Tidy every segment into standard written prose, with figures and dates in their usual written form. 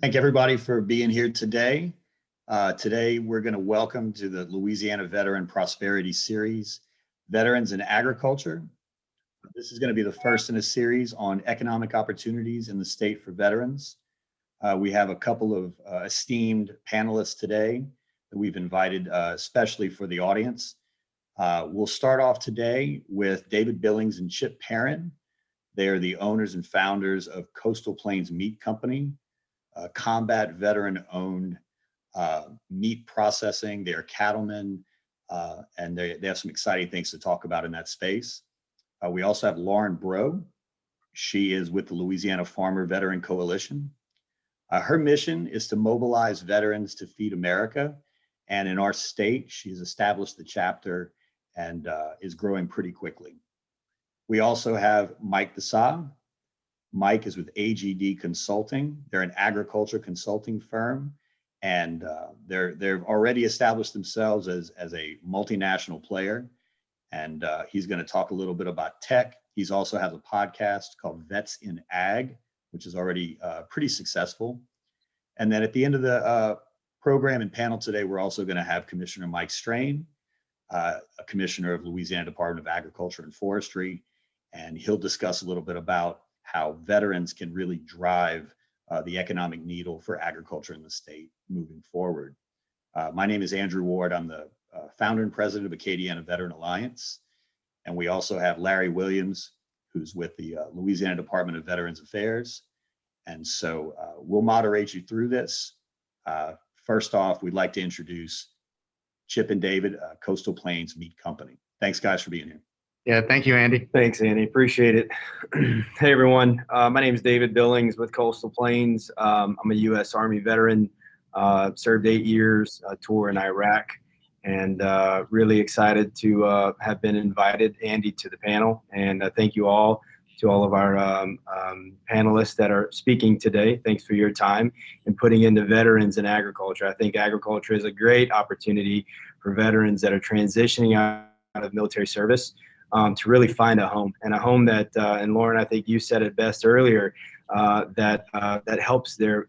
Thank everybody for being here today. Today, we're going to welcome to the Louisiana Veteran Prosperity Series, Veterans in Agriculture. This is going to be the first in a series on economic opportunities in the state for veterans. We have a couple of esteemed panelists today that we've invited especially for the audience. We'll start off today with David Billings and Chip Perrin. They are the owners and founders of Coastal Plains Meat Company, a combat veteran-owned meat processing. They are cattlemen, and they have some exciting things to talk about in that space. We also have Lauren Bro. She is with the Louisiana Farmer Veteran Coalition. Her mission is to mobilize veterans to feed America. And in our state, she's established the chapter and is growing pretty quickly. We also have Mike Desa. Mike is with AGD Consulting. They're an agriculture consulting firm, and they've already established themselves as a multinational player. And he's going to talk a little bit about tech. He's also has a podcast called Vets in Ag, which is already pretty successful. And then at the end of the program and panel today, we're also going to have Commissioner Mike Strain, a commissioner of Louisiana Department of Agriculture and Forestry, and he'll discuss a little bit about how veterans can really drive the economic needle for agriculture in the state moving forward. My name is Andrew Ward. I'm the founder and president of Acadiana Veteran Alliance. And we also have Larry Williams, who's with the Louisiana Department of Veterans Affairs. And so we'll moderate you through this. First off, we'd like to introduce Chip and David, Coastal Plains Meat Company. Thanks, guys, for being here. Yeah, thank you, Andy. Thanks, Andy. Appreciate it. Hey, everyone. My name is David Billings with Coastal Plains. I'm a U.S. Army veteran, served 8 years, tour in Iraq, and really excited to have been invited, Andy, to the panel. And thank you all to all of our panelists that are speaking today. Thanks for your time and putting into veterans in agriculture. I think agriculture is a great opportunity for veterans that are transitioning out of military service to really find a home, and a home that, and Lauren, I think you said it best earlier, that helps their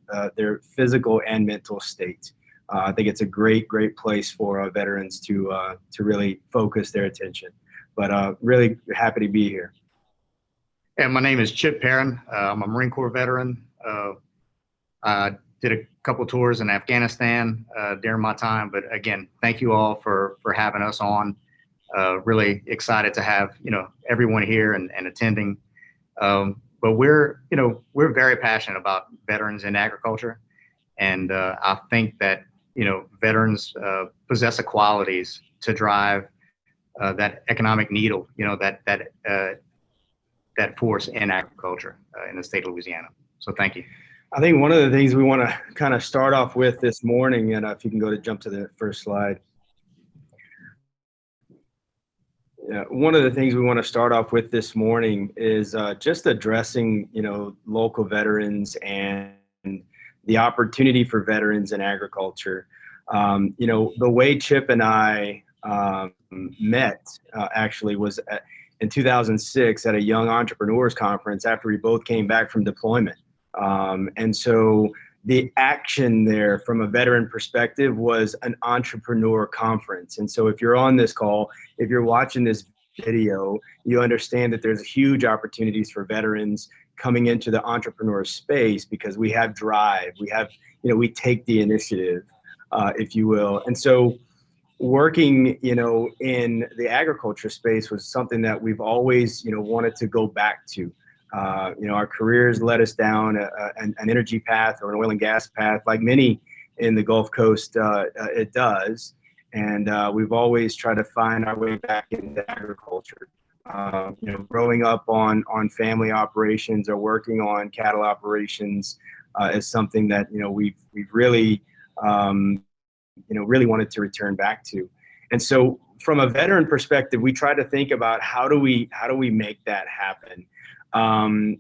physical and mental state. I think it's a great place for veterans to really focus their attention. But really happy to be here. And my name is Chip Perrin. I'm a Marine Corps veteran. I did a couple tours in Afghanistan during my time. But again, thank you all for having us on. Really excited to have everyone here and attending. But we're very passionate about veterans in agriculture, and I think that veterans possess the qualities to drive that economic needle, that force in agriculture in the state of Louisiana. So thank you. I think one of the things we want to kind of start off with this morning, and if you can jump to the first slide. One of the things we want to start off with this morning is just addressing, local veterans and the opportunity for veterans in agriculture. The way Chip and I met actually was in 2006 at a Young Entrepreneurs Conference after we both came back from deployment. And so the action there from a veteran perspective was an entrepreneur conference. And so if you're on this call, if you're watching this video, you understand that there's huge opportunities for veterans coming into the entrepreneur space because we have drive, we have, we take the initiative, if you will. And so working, in the agriculture space was something that we've always, wanted to go back to. Our careers led us down an energy path or an oil and gas path, like many in the Gulf Coast, it does. And we've always tried to find our way back into agriculture. Growing up on family operations or working on cattle operations is something that we've really really wanted to return back to. And so, from a veteran perspective, we try to think about how do we make that happen. And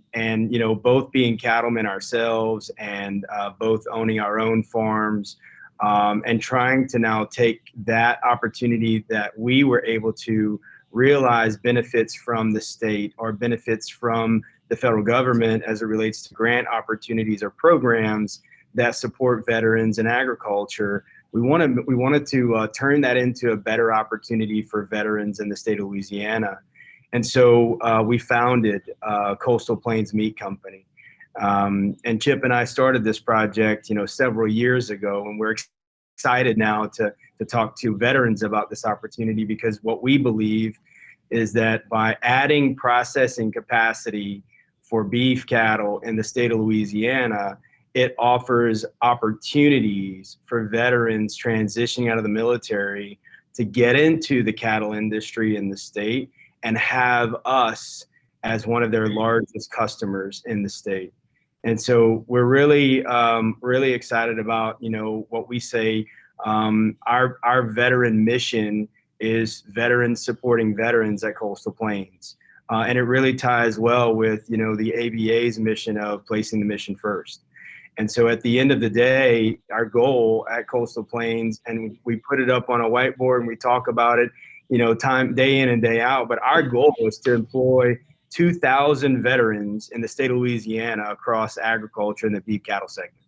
both being cattlemen ourselves and both owning our own farms, and trying to now take that opportunity that we were able to realize benefits from the state or benefits from the federal government as it relates to grant opportunities or programs that support veterans in agriculture, we wanted to turn that into a better opportunity for veterans in the state of Louisiana. And so we founded Coastal Plains Meat Company. And Chip and I started this project, several years ago, and we're excited now to talk to veterans about this opportunity, because what we believe is that by adding processing capacity for beef cattle in the state of Louisiana, it offers opportunities for veterans transitioning out of the military to get into the cattle industry in the state and have us as one of their largest customers in the state. And so we're really, really excited about, what we say, our veteran mission is veterans supporting veterans at Coastal Plains. And it really ties well with, the AVA's mission of placing the mission first. And so at the end of the day, our goal at Coastal Plains, and we put it up on a whiteboard and we talk about it, day in and day out, but our goal is to employ 2,000 veterans in the state of Louisiana across agriculture and the beef cattle segment,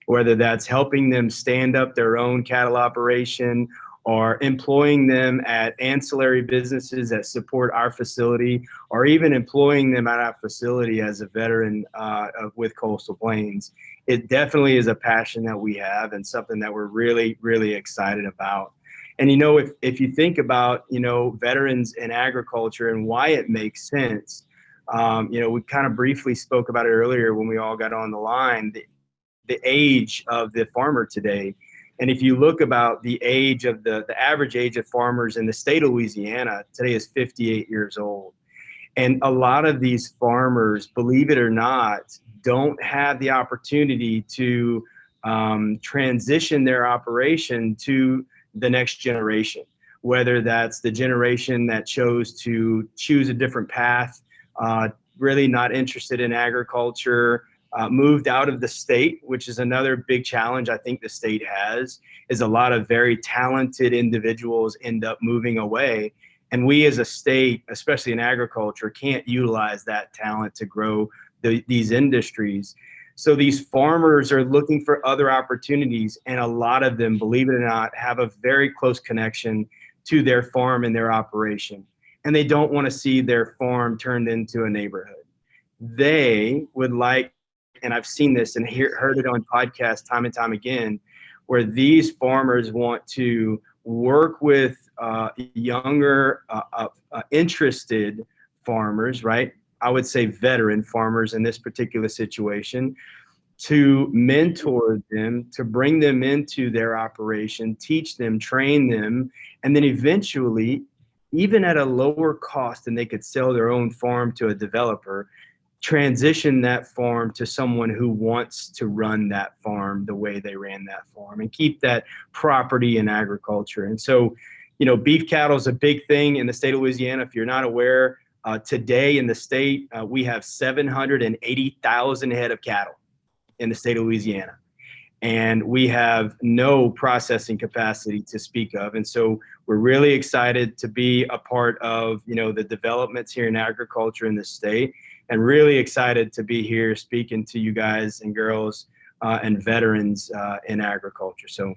whether that's helping them stand up their own cattle operation or employing them at ancillary businesses that support our facility, or even employing them at our facility as a veteran with Coastal Plains. It definitely is a passion that we have and something that we're really, really excited about. And, if you think about, veterans in agriculture and why it makes sense, we kind of briefly spoke about it earlier when we all got on the line, the age of the farmer today. And if you look about the age of the average age of farmers in the state of Louisiana today is 58 years old. And a lot of these farmers, believe it or not, don't have the opportunity to transition their operation to the next generation, whether that's the generation that chose to choose a different path, really not interested in agriculture, moved out of the state, which is another big challenge I think the state has, is a lot of very talented individuals end up moving away. And we as a state, especially in agriculture, can't utilize that talent to grow these industries. So these farmers are looking for other opportunities, and a lot of them, believe it or not, have a very close connection to their farm and their operation. And they don't want to see their farm turned into a neighborhood. They would like, and I've seen this and heard it on podcasts time and time again, where these farmers want to work with younger, interested farmers, right? I would say veteran farmers in this particular situation, to mentor them, to bring them into their operation, teach them, train them, and then eventually, even at a lower cost than they could sell their own farm to a developer, transition that farm to someone who wants to run that farm the way they ran that farm and keep that property in agriculture. And so, beef cattle is a big thing in the state of Louisiana. If you're not aware, today in the state, we have 780,000 head of cattle in the state of Louisiana. And we have no processing capacity to speak of. And so we're really excited to be a part of, the developments here in agriculture in the state, and really excited to be here speaking to you guys and girls and veterans in agriculture. So,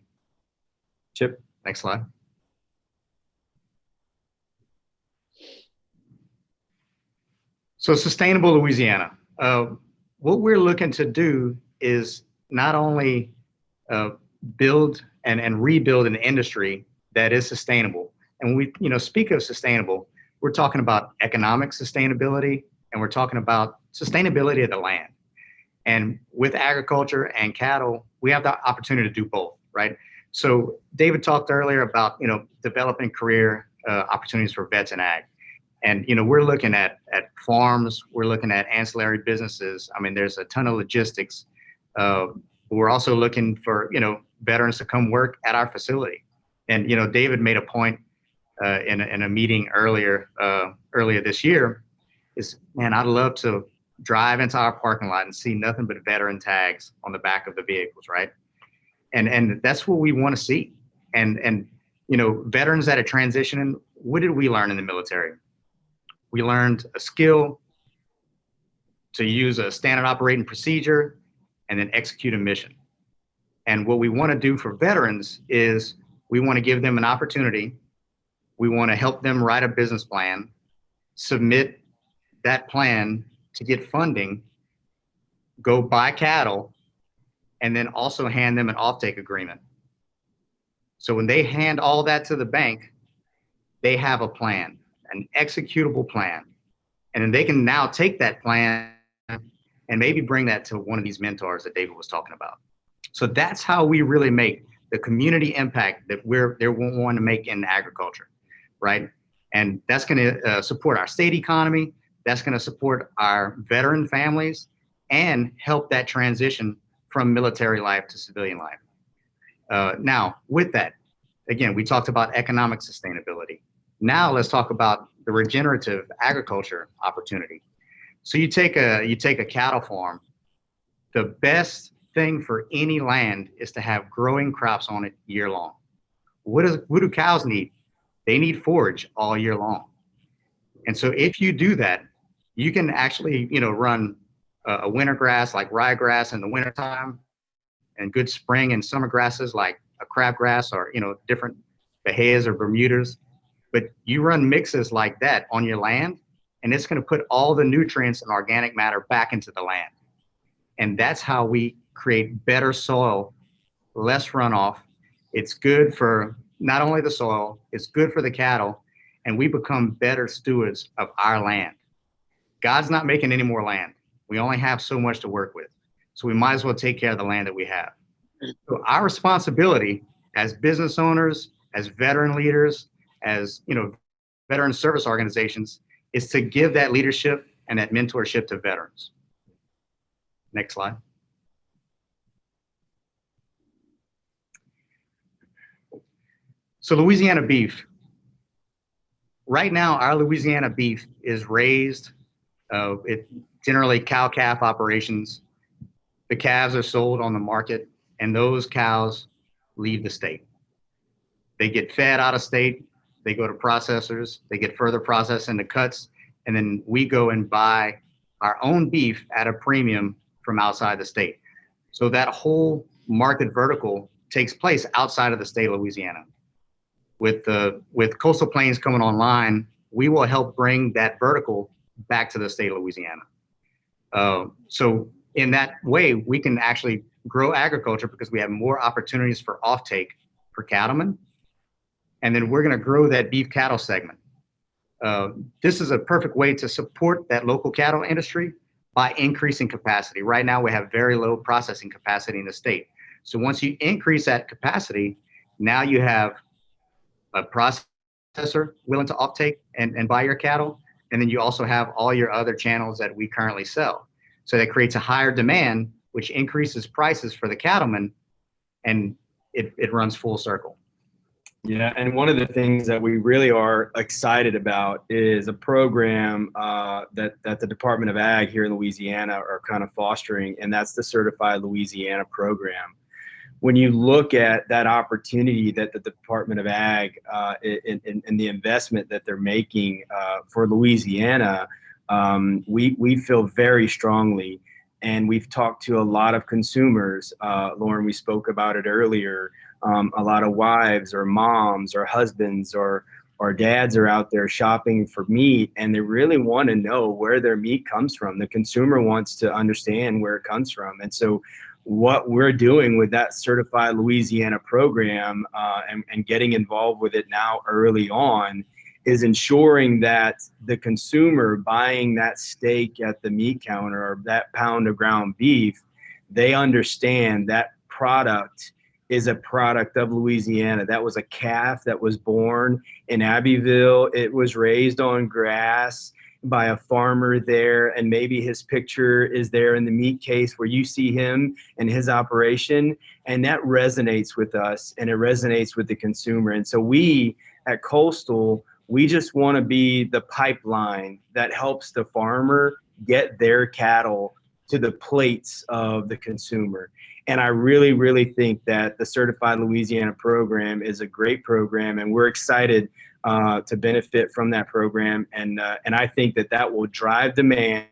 Chip. Next slide. So sustainable Louisiana. What we're looking to do is not only build and rebuild an industry that is sustainable. And when we speak of sustainable, we're talking about economic sustainability, and we're talking about sustainability of the land. And with agriculture and cattle, we have the opportunity to do both, right? So David talked earlier about developing career opportunities for vets in ag. And we're looking at farms, we're looking at ancillary businesses. I mean, there's a ton of logistics. We're also looking for veterans to come work at our facility. And David made a point in a meeting earlier this year. Is, man, I'd love to drive into our parking lot and see nothing but veteran tags on the back of the vehicles, right? And that's what we want to see. And veterans that are transitioning, what did we learn in the military? We learned a skill to use a standard operating procedure and then execute a mission. And what we want to do for veterans is we want to give them an opportunity. We want to help them write a business plan, submit that plan to get funding, go buy cattle, and then also hand them an offtake agreement. So when they hand all that to the bank, they have a plan, an executable plan. And then they can now take that plan and maybe bring that to one of these mentors that David was talking about. So that's how we really make the community impact that they're wanting to make in agriculture, right? And that's going to support our state economy. That's going to support our veteran families and help that transition from military life to civilian life. Now, with that, again, we talked about economic sustainability. Now let's talk about the regenerative agriculture opportunity. So you take a cattle farm. The best thing for any land is to have growing crops on it year long. What do cows need? They need forage all year long. And so if you do that, you can actually, run a winter grass like ryegrass in the wintertime, and good spring and summer grasses like a crabgrass or, different Bahias or Bermudas. But you run mixes like that on your land, and it's going to put all the nutrients and organic matter back into the land. And that's how we create better soil, less runoff. It's good for not only the soil, it's good for the cattle, and we become better stewards of our land. God's not making any more land. We only have so much to work with. So we might as well take care of the land that we have. So our responsibility as business owners, as veteran leaders, as veteran service organizations, is to give that leadership and that mentorship to veterans. Next slide. So Louisiana beef. Right now, our Louisiana beef is raised, it generally cow-calf operations. The calves are sold on the market, and those cows leave the state. They get fed out of state, they go to processors, they get further processed into cuts, and then we go and buy our own beef at a premium from outside the state. So that whole market vertical takes place outside of the state of Louisiana. With Coastal Plains coming online, we will help bring that vertical back to the state of Louisiana. So in that way, we can actually grow agriculture because we have more opportunities for offtake for cattlemen. And then we're going to grow that beef cattle segment. This is a perfect way to support that local cattle industry by increasing capacity. Right now, we have very low processing capacity in the state. So once you increase that capacity, now you have a processor willing to offtake and buy your cattle. And then you also have all your other channels that we currently sell. So that creates a higher demand, which increases prices for the cattlemen, and it runs full circle. Yeah, and one of the things that we really are excited about is a program that the Department of Ag here in Louisiana are kind of fostering, and that's the Certified Louisiana program. When you look at that opportunity that the Department of Ag and the investment that they're making for Louisiana, we feel very strongly, and we've talked to a lot of consumers. Lauren, we spoke about it earlier. A lot of wives or moms or husbands or dads are out there shopping for meat, and they really want to know where their meat comes from. The consumer wants to understand where it comes from. And so what we're doing with that Certified Louisiana program and getting involved with it now early on is ensuring that the consumer buying that steak at the meat counter or that pound of ground beef, they understand that product is a product of Louisiana. That was a calf that was born in Abbeville. It was raised on grass by a farmer there, and maybe his picture is there in the meat case where you see him and his operation, and that resonates with us and it resonates with the consumer. And so we at Coastal, we just want to be the pipeline that helps the farmer get their cattle to the plates of the consumer. And I really, really think that the Certified Louisiana program is a great program, and we're excited to benefit from that program. And I think that will drive demand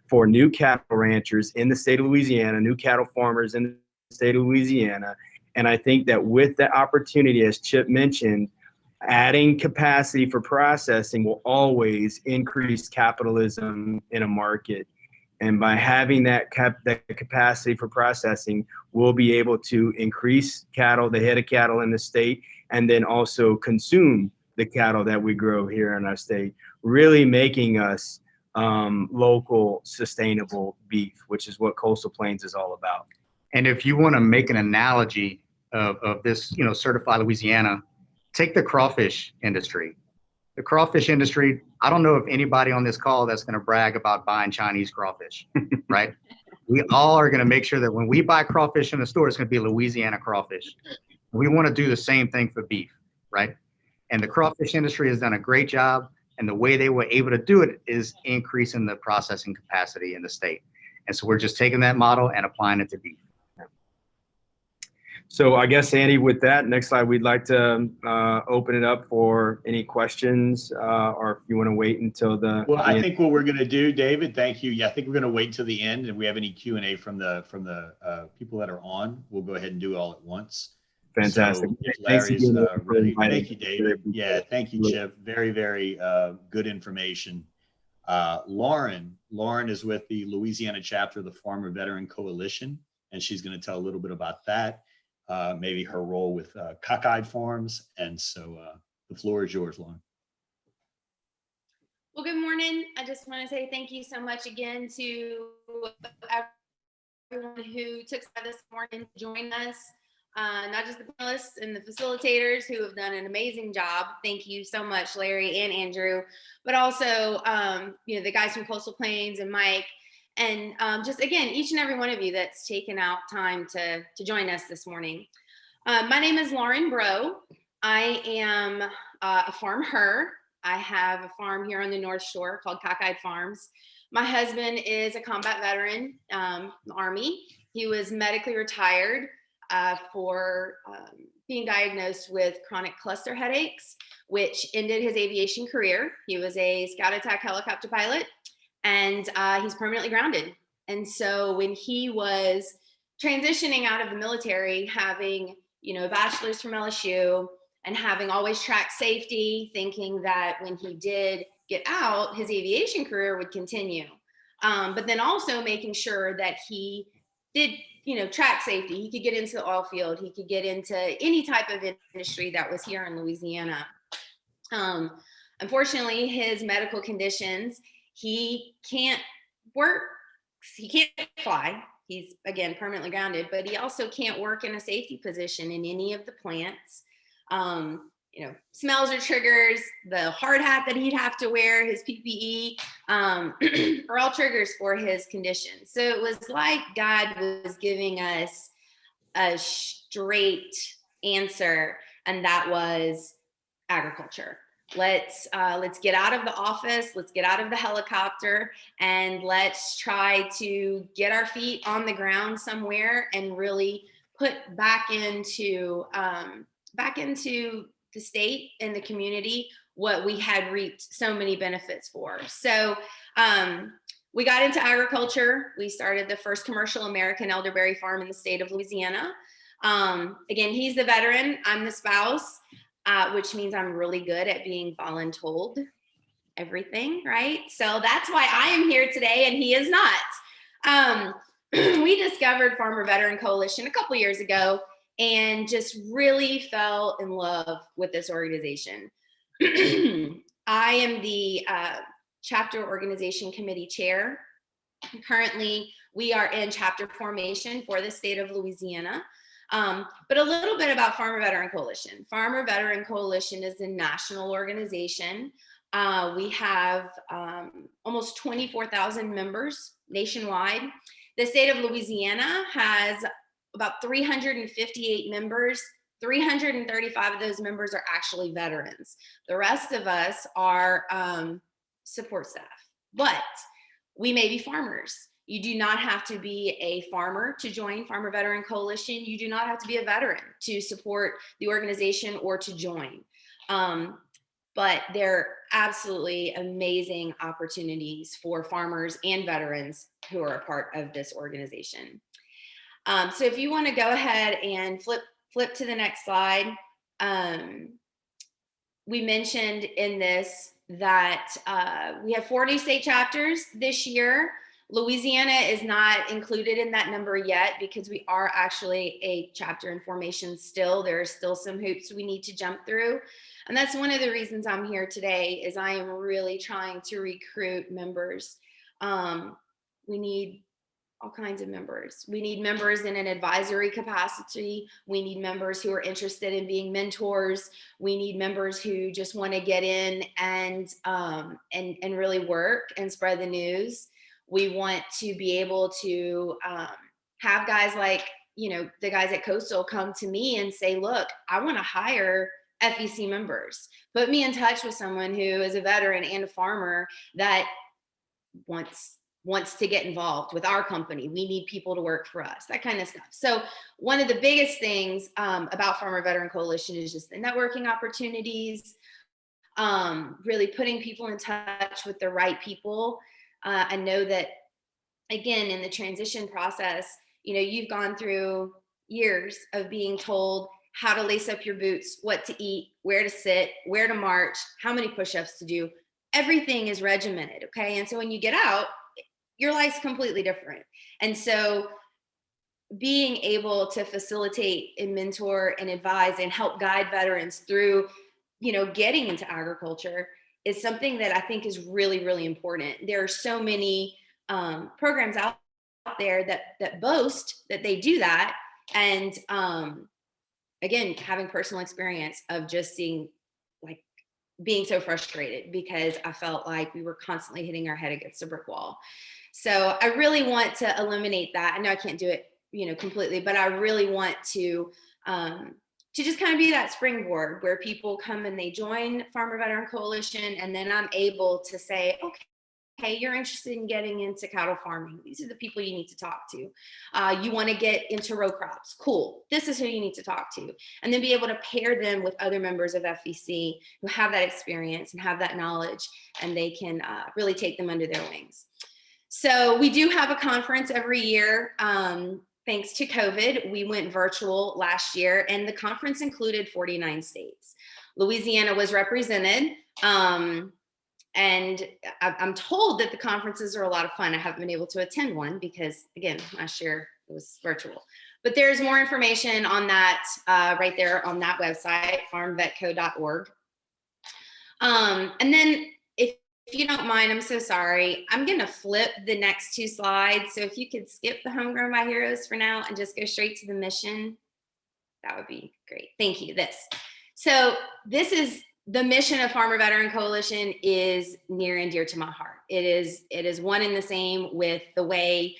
for new cattle ranchers in the state of Louisiana, new cattle farmers in state of Louisiana. And I think that with the opportunity, as Chip mentioned, adding capacity for processing will always increase capitalism in a market. And by having that capacity for processing, we'll be able to increase cattle, the head of cattle in the state, and then also consume the cattle that we grow here in our state, really making us local, sustainable beef, which is what Coastal Plains is all about. And if you want to make an analogy of this, certified Louisiana, take the crawfish industry. The crawfish industry, I don't know if anybody on this call that's going to brag about buying Chinese crawfish, right? We all are going to make sure that when we buy crawfish in the store, it's going to be Louisiana crawfish. We want to do the same thing for beef, right? And the crawfish industry has done a great job. And the way they were able to do it is increasing the processing capacity in the state. And so we're just taking that model and applying it to beef. So I guess, Andy, with that, next slide, we'd like to open it up for any questions, or if you want to wait until the. Well, I think what we're going to do, David, thank you. Yeah, I think we're going to wait till the end, and if we have any Q&A from the people that are on, we'll go ahead and do it all at once. Fantastic. So Larry's ready. Thank you, David. Yeah, thank you, Chip. Very, very good information. Lauren is with the Louisiana chapter of the Farmer Veteran Coalition, and she's going to tell a little bit about that. Maybe her role with Cockeyed Farms. And so the floor is yours, Lauren. Well, good morning. I just want to say thank you so much again to everyone who took time this morning to join us, not just the panelists and the facilitators who have done an amazing job. Thank you so much, Larry and Andrew, but also, the guys from Coastal Plains and Mike. And just again, each and every one of you that's taken out time to join us this morning. My name is Lauren Bro. I am a farm her. I have a farm here on the North Shore called Cockeyed Farms. My husband is a combat veteran, Army. He was medically retired for being diagnosed with chronic cluster headaches, which ended his aviation career. He was a scout attack helicopter pilot. And he's permanently grounded. And so when he was transitioning out of the military, having, a bachelor's from LSU and having always tracked safety, thinking that when he did get out, his aviation career would continue. But then also making sure that he did, track safety. He could get into the oil field. He could get into any type of industry that was here in Louisiana. Unfortunately, his medical conditions, he can't work, he can't fly. He's, again, permanently grounded, but he also can't work in a safety position in any of the plants. Smells are triggers. The hard hat that he'd have to wear, his PPE, are all triggers for his condition. So it was like God was giving us a straight answer, and that was agriculture. Let's get out of the office, let's get out of the helicopter, and let's try to get our feet on the ground somewhere and really put back into the state and the community what we had reaped so many benefits for. So we got into agriculture. We started the first commercial American elderberry farm in the state of Louisiana. Again, he's the veteran, I'm the spouse. Which means I'm really good at being voluntold everything, right? So that's why I am here today and he is not. We discovered Farmer Veteran Coalition a couple years ago and just really fell in love with this organization. I am the chapter organization committee chair. Currently, we are in chapter formation for the state of Louisiana. But a little bit about Farmer Veteran Coalition. Farmer Veteran Coalition is a national organization. We have almost 24,000 members nationwide. The state of Louisiana has about 358 members. 335 of those members are actually veterans. The rest of us are support staff, but we may be farmers. You do not have to be a farmer to join Farmer Veteran Coalition. You do not have to be a veteran to support the organization or to join. But they're absolutely amazing opportunities for farmers and veterans who are a part of this organization. So if you want to go ahead and flip to the next slide. We mentioned in this that we have 4 new state chapters this year. Louisiana is not included in that number yet because we are actually a chapter in formation still. There are still some hoops we need to jump through. And that's one of the reasons I'm here today is I am really trying to recruit members. We need all kinds of members. We need members in an advisory capacity. We need members who are interested in being mentors. We need members who just want to get in and really work and spread the news. We want to be able to have guys like, you know, the guys at Coastal come to me and say, look, I want to hire FEC members. Put me in touch with someone who is a veteran and a farmer that wants to get involved with our company. We need people to work for us, that kind of stuff. So one of the biggest things about Farmer Veteran Coalition is just the networking opportunities, really putting people in touch with the right people. I know that, again, in the transition process, you know, you've gone through years of being told how to lace up your boots, what to eat, where to sit, where to march, how many push-ups to do. Everything is regimented, okay? And so when you get out, your life's completely different. And so being able to facilitate and mentor and advise and help guide veterans through, you know, getting into agriculture is something that I think is really, really important. There are so many programs out there that boast that they do that. And again, having personal experience of just seeing, like, being so frustrated because I felt like we were constantly hitting our head against a brick wall. So I really want to eliminate that. I know I can't do it, you know, completely, but I really want to just kind of be that springboard where people come and they join Farmer Veteran Coalition, and then I'm able to say, okay, you're interested in getting into cattle farming. These are the people you need to talk to. You want to get into row crops. Cool. This is who you need to talk to. And then be able to pair them with other members of FEC who have that experience and have that knowledge, and they can really take them under their wings. So we do have a conference every year. Thanks to COVID, we went virtual last year, and the conference included 49 states. Louisiana was represented. And I'm told that the conferences are a lot of fun. I haven't been able to attend one because, again, last year it was virtual. But there's more information on that right there on that website, farmvetco.org. And then if you don't mind, I'm so sorry, I'm going to flip the next 2 slides. So if you could skip the Homegrown by Heroes for now and just go straight to the mission, that would be great. Thank you. So this is the mission of Farmer Veteran Coalition is near and dear to my heart. It is one and the same with the way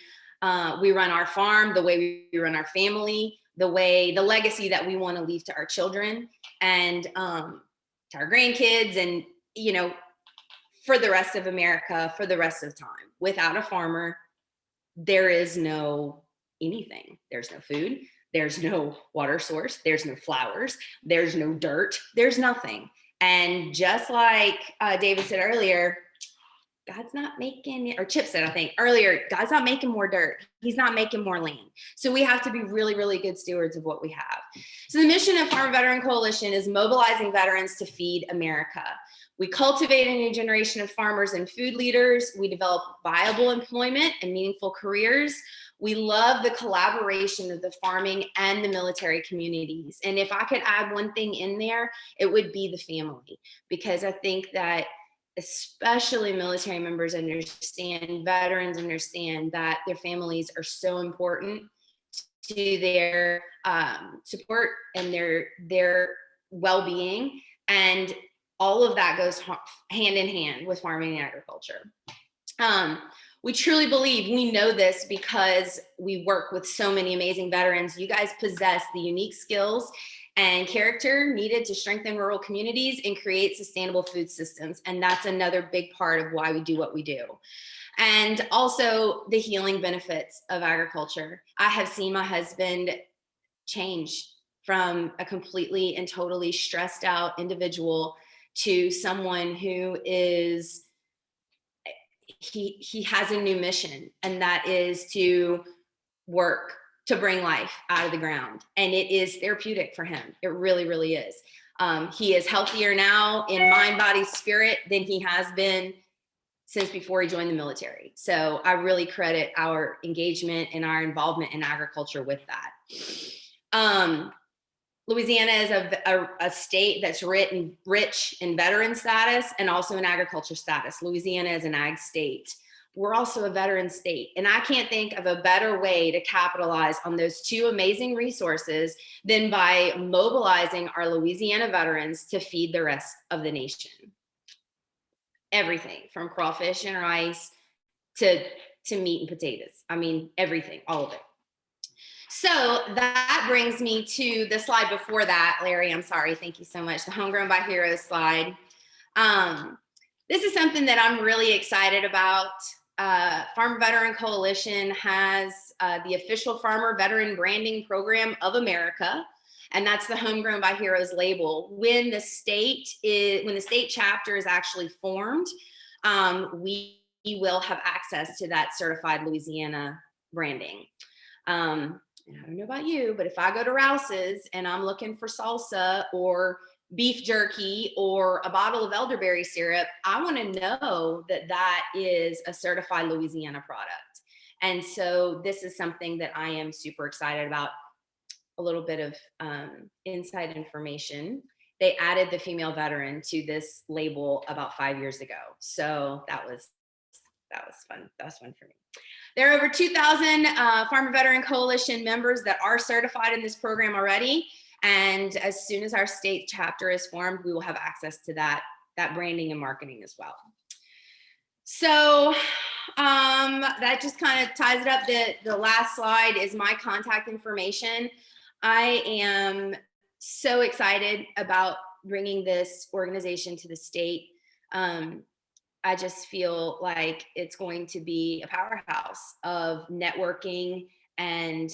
we run our farm, the way we run our family, the legacy that we want to leave to our children and to our grandkids, and, you know, for the rest of America, for the rest of time. Without a farmer, there is no anything. There's no food. There's no water source. There's no flowers. There's no dirt. There's nothing. And just like David said earlier, God's not making, or Chip said, I think earlier, God's not making more dirt. He's not making more land. So we have to be really, really good stewards of what we have. So the mission of Farmer Veteran Coalition is mobilizing veterans to feed America. We cultivate a new generation of farmers and food leaders. We develop viable employment and meaningful careers. We love the collaboration of the farming and the military communities. And if I could add one thing in there, it would be the family, because I think that especially military members understand, veterans understand that their families are so important to their support and their well-being. And all of that goes hand in hand with farming and agriculture. We truly believe, we know this because we work with so many amazing veterans. You guys possess the unique skills and character needed to strengthen rural communities and create sustainable food systems. And that's another big part of why we do what we do. And also the healing benefits of agriculture. I have seen my husband change from a completely and totally stressed out individual to someone who is, he has a new mission, and that is to work to bring life out of the ground. And it is therapeutic for him. It really, really is. He is healthier now in mind, body, spirit than he has been since before he joined the military. So I really credit our engagement and our involvement in agriculture with that. Louisiana is a state that's rich in veteran status and also in agriculture status. Louisiana is an ag state. We're also a veteran state. And I can't think of a better way to capitalize on those two amazing resources than by mobilizing our Louisiana veterans to feed the rest of the nation. Everything from crawfish and rice to meat and potatoes. I mean, everything, all of it. So that brings me to the slide before that, Larry. I'm sorry. Thank you so much. The Homegrown by Heroes slide. This is something that I'm really excited about. Farmer Veteran Coalition has the official Farmer Veteran Branding Program of America, and that's the Homegrown by Heroes label. When the state chapter is actually formed, we will have access to that certified Louisiana branding. And I don't know about you, but if I go to Rouse's and I'm looking for salsa or beef jerky or a bottle of elderberry syrup, I want to know that that is a certified Louisiana product. And so this is something that I am super excited about. A little bit of inside information. They added the female veteran to this label about 5 years ago. So that was fun. That was fun for me. There are over 2,000 Farmer Veteran Coalition members that are certified in this program already. And as soon as our state chapter is formed, we will have access to that branding and marketing as well. So that just kind of ties it up. The last slide is my contact information. I am so excited about bringing this organization to the state. I just feel like it's going to be a powerhouse of networking and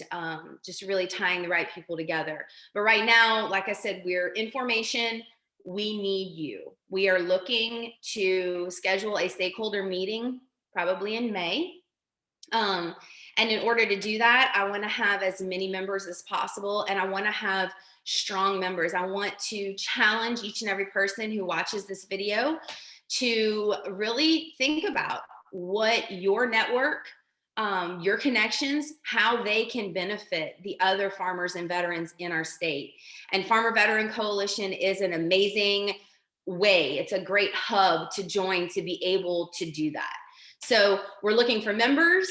just really tying the right people together. But right now, like I said, we're in formation. We need you. We are looking to schedule a stakeholder meeting probably in May. And in order to do that, I want to have as many members as possible, and I want to have strong members. I want to challenge each and every person who watches this video to really think about what your network, your connections, how they can benefit the other farmers and veterans in our state. And Farmer Veteran Coalition is an amazing way. It's a great hub to join to be able to do that. So we're looking for members.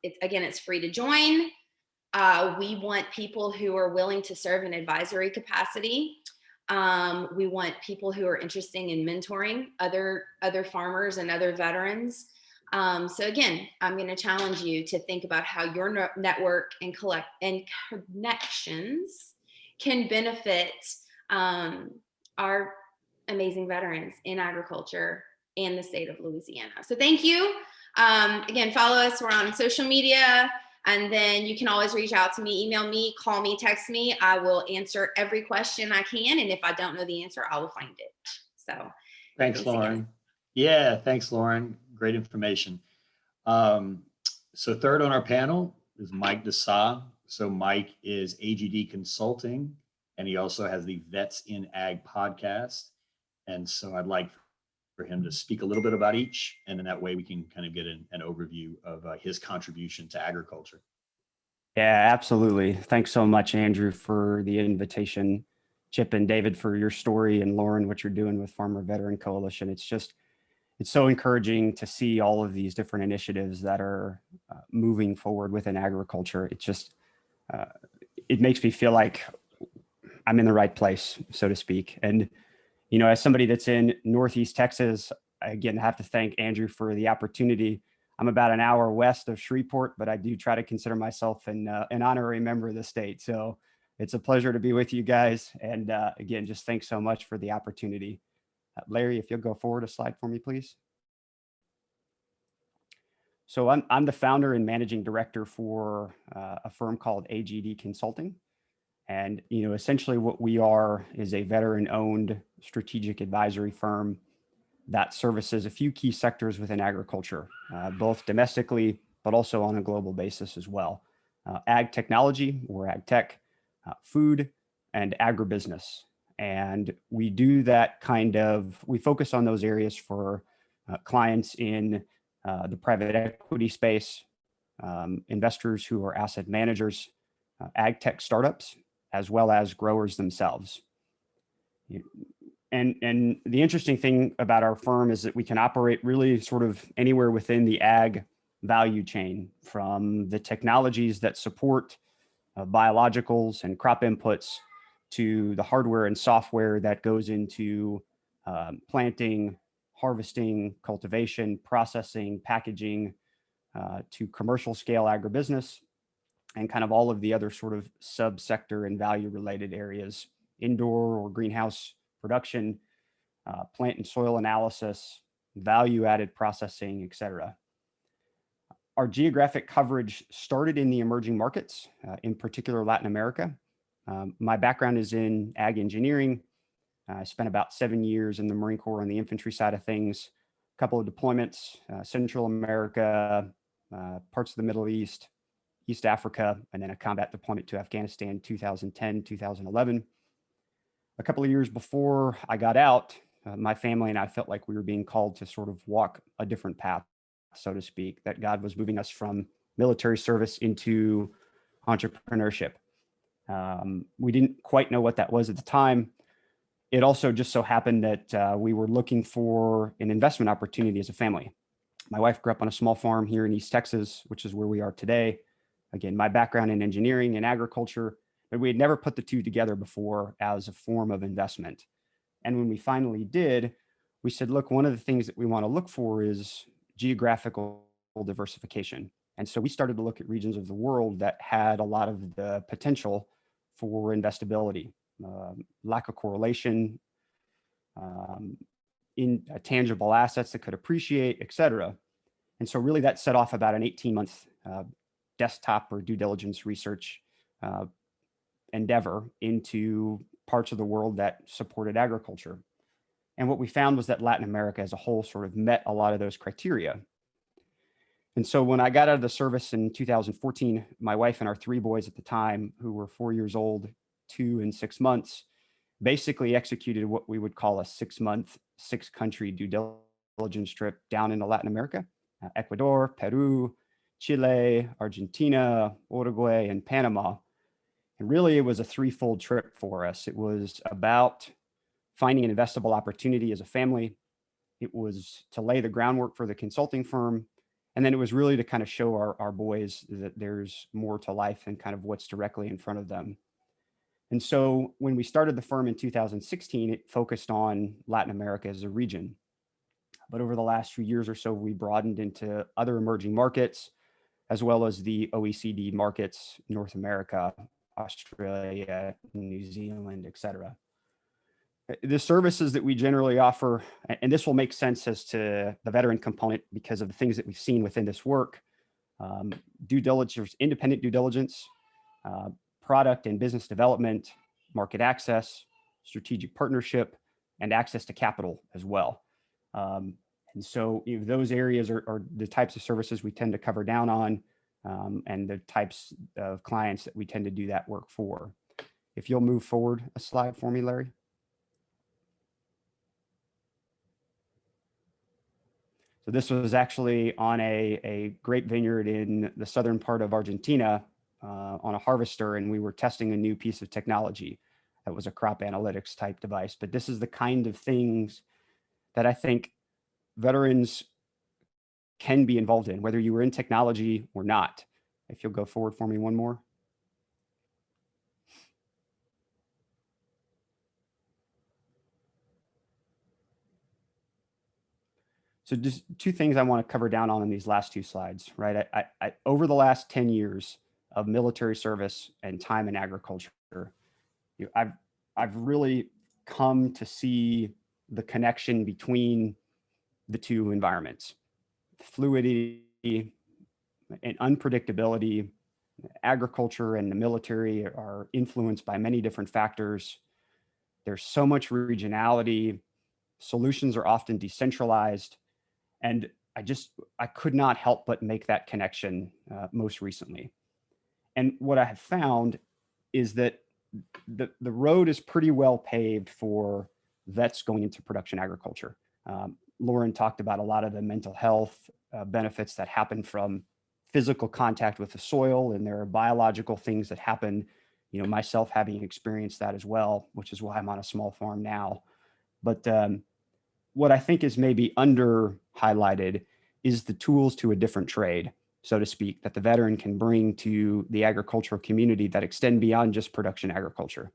It's free to join. We want people who are willing to serve in advisory capacity. We want people who are interested in mentoring other farmers and other veterans. So again, I'm going to challenge you to think about how your network and connections can benefit our amazing veterans in agriculture and the state of Louisiana. So thank you. Again, follow us. We're on social media. And then you can always reach out to me, email me, call me, text me. I will answer every question I can. And if I don't know the answer, I will find it. So thanks Lauren. Again. Yeah, thanks, Lauren. Great information. So third on our panel is Mike Desa. So Mike is AGD Consulting, and he also has the Vets in Ag podcast. And so I'd like for him to speak a little bit about each, and then that way we can kind of get an overview of his contribution to agriculture. Yeah, absolutely. Thanks so much, Andrew, for the invitation. Chip and David for your story, and Lauren, what you're doing with Farmer Veteran Coalition. It's so encouraging to see all of these different initiatives that are moving forward within agriculture. It makes me feel like I'm in the right place, so to speak. And you know, as somebody that's in Northeast Texas, I again have to thank Andrew for the opportunity. I'm about an hour west of Shreveport, but I do try to consider myself an honorary member of the state. So it's a pleasure to be with you guys. And again, just thanks so much for the opportunity. Larry, if you'll go forward a slide for me, please. So I'm the founder and managing director for a firm called AGD Consulting. And, you know, essentially what we are is a veteran-owned strategic advisory firm that services a few key sectors within agriculture, both domestically, but also on a global basis as well. ag technology or ag tech, food, and agribusiness. And we do that we focus on those areas for clients in the private equity space, investors who are asset managers, ag tech startups, as well as growers themselves. And the interesting thing about our firm is that we can operate really sort of anywhere within the ag value chain, from the technologies that support biologicals and crop inputs to the hardware and software that goes into planting, harvesting, cultivation, processing, packaging, to commercial scale agribusiness, and kind of all of the other sort of subsector and value related areas, indoor or greenhouse production, plant and soil analysis, value added processing, et cetera. Our geographic coverage started in the emerging markets, in particular Latin America. My background is in ag engineering. I spent about 7 years in the Marine Corps on the infantry side of things, a couple of deployments, Central America, parts of the Middle East, East Africa, and then a combat deployment to Afghanistan, 2010, 2011. A couple of years before I got out, my family and I felt like we were being called to sort of walk a different path, so to speak, that God was moving us from military service into entrepreneurship. We didn't quite know what that was at the time. It also just so happened that we were looking for an investment opportunity as a family. My wife grew up on a small farm here in East Texas, which is where we are today. Again, my background in engineering and agriculture, but we had never put the two together before as a form of investment. And when we finally did, we said, look, one of the things that we want to look for is geographical diversification. And so we started to look at regions of the world that had a lot of the potential for investability, lack of correlation, in tangible assets that could appreciate, et cetera. And so really that set off about an 18-month desktop or due diligence research endeavor into parts of the world that supported agriculture. And what we found was that Latin America as a whole sort of met a lot of those criteria. And so when I got out of the service in 2014, my wife and our 3 boys at the time, who were 4 years old, 2 and 6 months, basically executed what we would call a 6-month, 6-country due diligence trip down into Latin America, Ecuador, Peru, Chile, Argentina, Uruguay, and Panama. And really it was a 3-fold trip for us. It was about finding an investable opportunity as a family. It was to lay the groundwork for the consulting firm. And then it was really to kind of show our boys that there's more to life than kind of what's directly in front of them. And so when we started the firm in 2016, it focused on Latin America as a region. But over the last few years or so, we broadened into other emerging markets, as well as the OECD markets, North America, Australia, New Zealand, et cetera. The services that we generally offer, and this will make sense as to the veteran component because of the things that we've seen within this work, due diligence, independent due diligence, product and business development, market access, strategic partnership, and access to capital as well. And so those areas are the types of services we tend to cover down on, and the types of clients that we tend to do that work for. If you'll move forward a slide for me, Larry. So this was actually on a grape vineyard in the southern part of Argentina on a harvester, and we were testing a new piece of technology that was a crop analytics type device. But this is the kind of things that I think veterans can be involved in, whether you were in technology or not. If you'll go forward for me one more. So just 2 things I want to cover down on in these last 2 slides, right? I over the last 10 years of military service and time in agriculture, I've really come to see the connection between the 2 environments. Fluidity and unpredictability. Agriculture and the military are influenced by many different factors. There's so much regionality. Solutions are often decentralized. And I could not help but make that connection most recently. And what I have found is that the road is pretty well paved for vets going into production agriculture. Lauren talked about a lot of the mental health benefits that happen from physical contact with the soil, and there are biological things that happen, myself having experienced that as well, which is why I'm on a small farm now. But what I think is maybe under highlighted is the tools to a different trade, so to speak, that the veteran can bring to the agricultural community that extend beyond just production agriculture.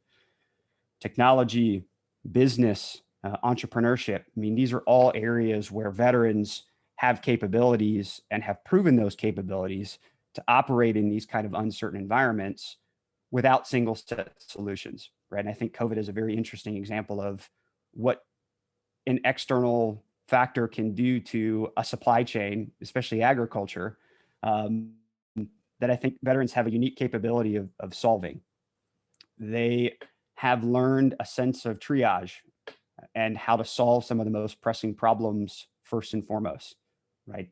Technology, business, entrepreneurship. I mean, these are all areas where veterans have capabilities and have proven those capabilities to operate in these kind of uncertain environments without single set solutions, right? And I think COVID is a very interesting example of what an external factor can do to a supply chain, especially agriculture, that I think veterans have a unique capability of solving. They have learned a sense of triage and how to solve some of the most pressing problems first and foremost, right?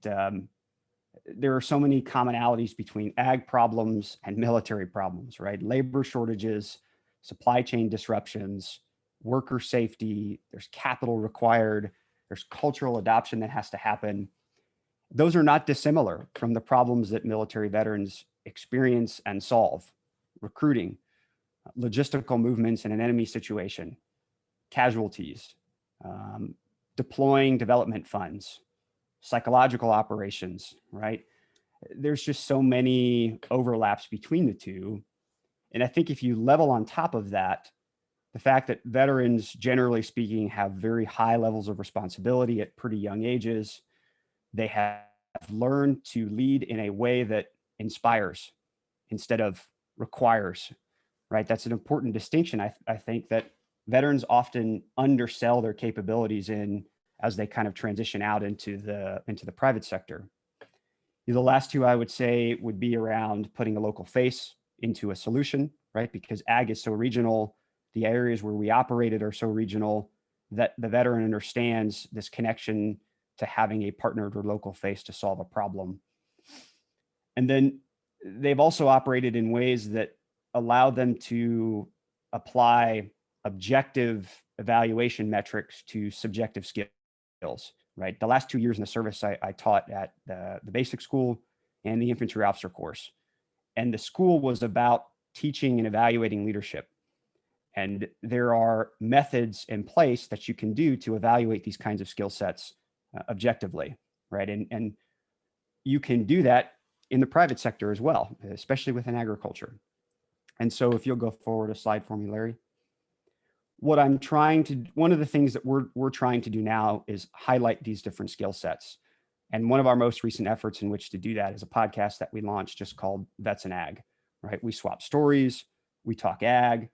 There are so many commonalities between ag problems and military problems, right? Labor shortages, supply chain disruptions, worker safety, there's capital required, there's cultural adoption that has to happen. Those are not dissimilar from the problems that military veterans experience and solve. Recruiting, logistical movements in an enemy situation, casualties, deploying development funds, psychological operations, right? There's just so many overlaps between the two. And I think if you level on top of that, the fact that veterans, generally speaking, have very high levels of responsibility at pretty young ages, they have learned to lead in a way that inspires instead of requires, right? That's an important distinction. I think that veterans often undersell their capabilities in as they kind of transition out into the private sector. The last two I would say would be around putting a local face into a solution, right? Because ag is so regional, the areas where we operated are so regional that the veteran understands this connection to having a partnered or local face to solve a problem. And then they've also operated in ways that allow them to apply objective evaluation metrics to subjective skills, right? The last 2 years in the service, I taught at the basic school and the infantry officer course. And the school was about teaching and evaluating leadership. And there are methods in place that you can do to evaluate these kinds of skill sets objectively, right? And you can do that in the private sector as well, especially within agriculture. And so if you'll go forward a slide for me, Larry. One of the things that we're trying to do now is highlight these different skill sets. And one of our most recent efforts in which to do that is a podcast that we launched just called Vets and Ag, right? We swap stories, we talk ag,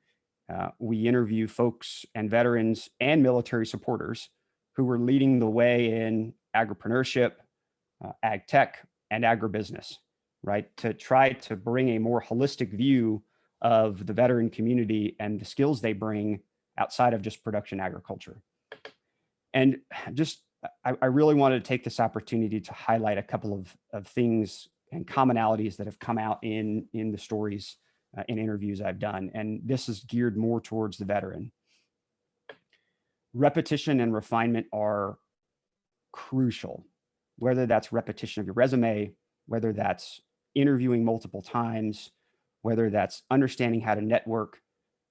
we interview folks and veterans and military supporters who are leading the way in agripreneurship, ag tech, and agribusiness, right? To try to bring a more holistic view of the veteran community and the skills they bring outside of just production agriculture. And just, I really wanted to take this opportunity to highlight a couple of things and commonalities that have come out in the stories in interviews I've done. And this is geared more towards the veteran. Repetition and refinement are crucial, whether that's repetition of your resume, whether that's interviewing multiple times, whether that's understanding how to network.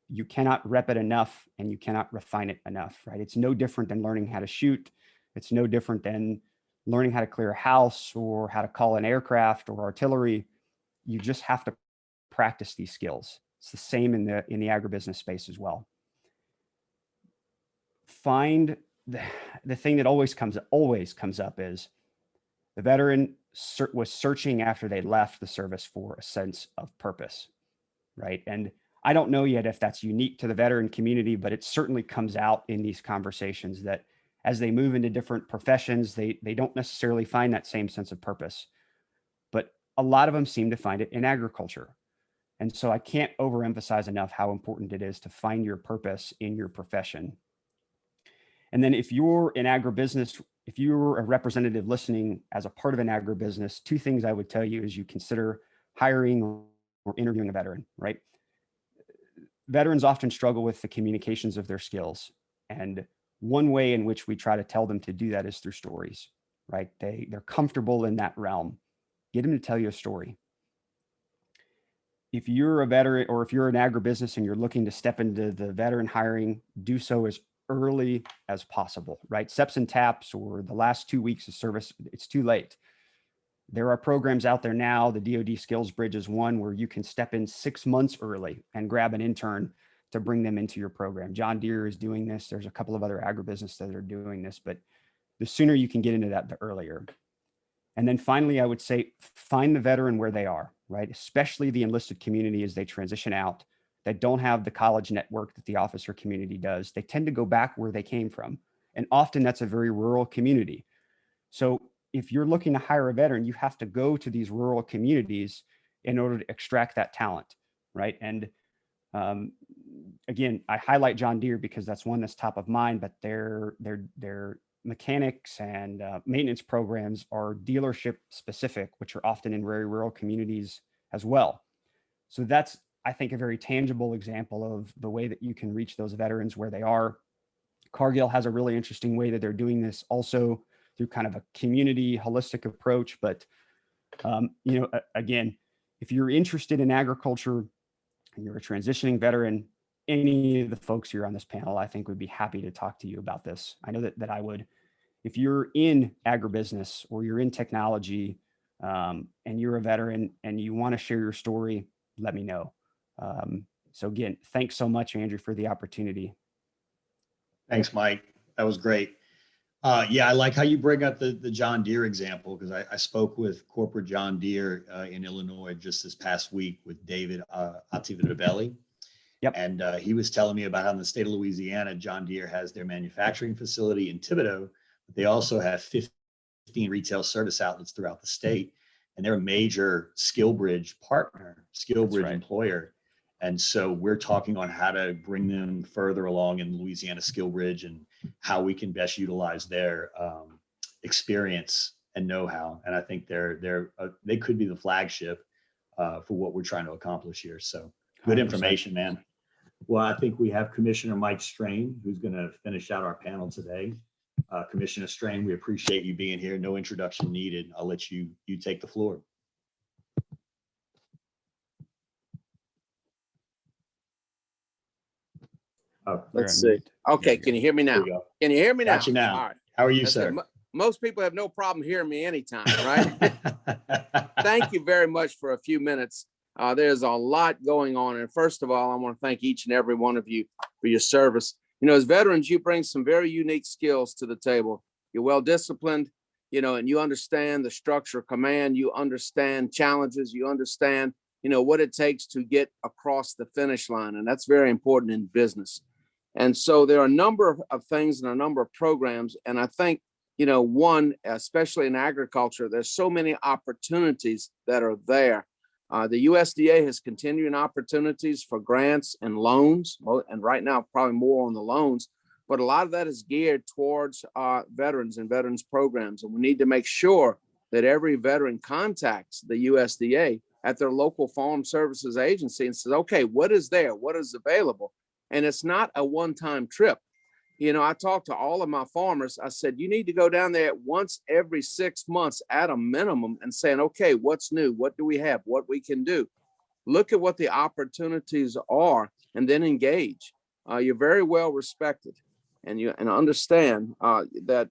You cannot rep it enough and you cannot refine it enough, right? It's no different than learning how to shoot. It's no different than learning how to clear a house or how to call an aircraft or artillery. You just have to practice these skills. It's the same in the agribusiness space as well. Find the thing that always comes up is the veteran was searching after they left the service for a sense of purpose, right? And I don't know yet if that's unique to the veteran community, but it certainly comes out in these conversations that as they move into different professions, they don't necessarily find that same sense of purpose, but a lot of them seem to find it in agriculture. And so I can't overemphasize enough how important it is to find your purpose in your profession. And then if you're in agribusiness, if you're a representative listening as a part of an agribusiness, two things I would tell you is you consider hiring or interviewing a veteran, right? Veterans often struggle with the communications of their skills. And one way in which we try to tell them to do that is through stories, right? They're comfortable in that realm. Get them to tell you a story. If you're a veteran, or if you're an agribusiness and you're looking to step into the veteran hiring, do so as early as possible, right? SEPs and TAPs, or the last 2 weeks of service, it's too late. There are programs out there now. The DoD Skills Bridge is one where you can step in 6 months early and grab an intern to bring them into your program. John Deere is doing this. There's a couple of other agribusinesses that are doing this, but the sooner you can get into that, the earlier. And then finally, I would say, find the veteran where they are, right? Especially the enlisted community as they transition out, that don't have the college network that the officer community does. They tend to go back where they came from. And often that's a very rural community. So if you're looking to hire a veteran, you have to go to these rural communities in order to extract that talent, right? And again, I highlight John Deere because that's one that's top of mind, but their mechanics and maintenance programs are dealership specific, which are often in very rural communities as well. So that's, I think, a very tangible example of the way that you can reach those veterans where they are. Cargill has a really interesting way that they're doing this also through kind of a community holistic approach. But, again, if you're interested in agriculture and you're a transitioning veteran, any of the folks here on this panel, I think, would be happy to talk to you about this. I know that I would. If you're in agribusiness or you're in technology and you're a veteran and you want to share your story, let me know. So again, thanks so much, Andrew, for the opportunity. Thanks, Mike. That was great. Yeah, I like how you bring up the John Deere example, because I spoke with corporate John Deere in Illinois just this past week with David Atividabelli. Yep. And he was telling me about how in the state of Louisiana, John Deere has their manufacturing facility in Thibodaux, but they also have 15 retail service outlets throughout the state. And they're a major SkillBridge partner, SkillBridge right. employer. And so we're talking on how to bring them further along in Louisiana SkillBridge and how we can best utilize their experience and know-how. And I think they could be the flagship for what we're trying to accomplish here. So good 100%. information, man. Well, I think we have Commissioner Mike Strain, who's going to finish out our panel today. Commissioner Strain, we appreciate you being here. No introduction needed. I'll let you take the floor. Oh, let's see. Okay, can you hear me now? Can you hear me now? Got you now. All right. How are you, sir? Most people have no problem hearing me anytime, right? Thank you very much for a few minutes. There's a lot going on. And first of all, I want to thank each and every one of you for your service. You know, as veterans, you bring some very unique skills to the table. You're well-disciplined, and you understand the structure of command. You understand challenges. You understand, what it takes to get across the finish line. And that's very important in business. And so there are a number of things and a number of programs. And I think, one, especially in agriculture, there's so many opportunities that are there. The USDA has continuing opportunities for grants and loans, and right now probably more on the loans, but a lot of that is geared towards veterans and veterans programs. And we need to make sure that every veteran contacts the USDA at their local farm services agency and says, okay, what is there? What is available? And it's not a one-time trip. I talked to all of my farmers. I said, you need to go down there once every 6 months at a minimum and saying, okay, what's new? What do we have? What we can do? Look at what the opportunities are and then engage. You're very well respected, and understand that,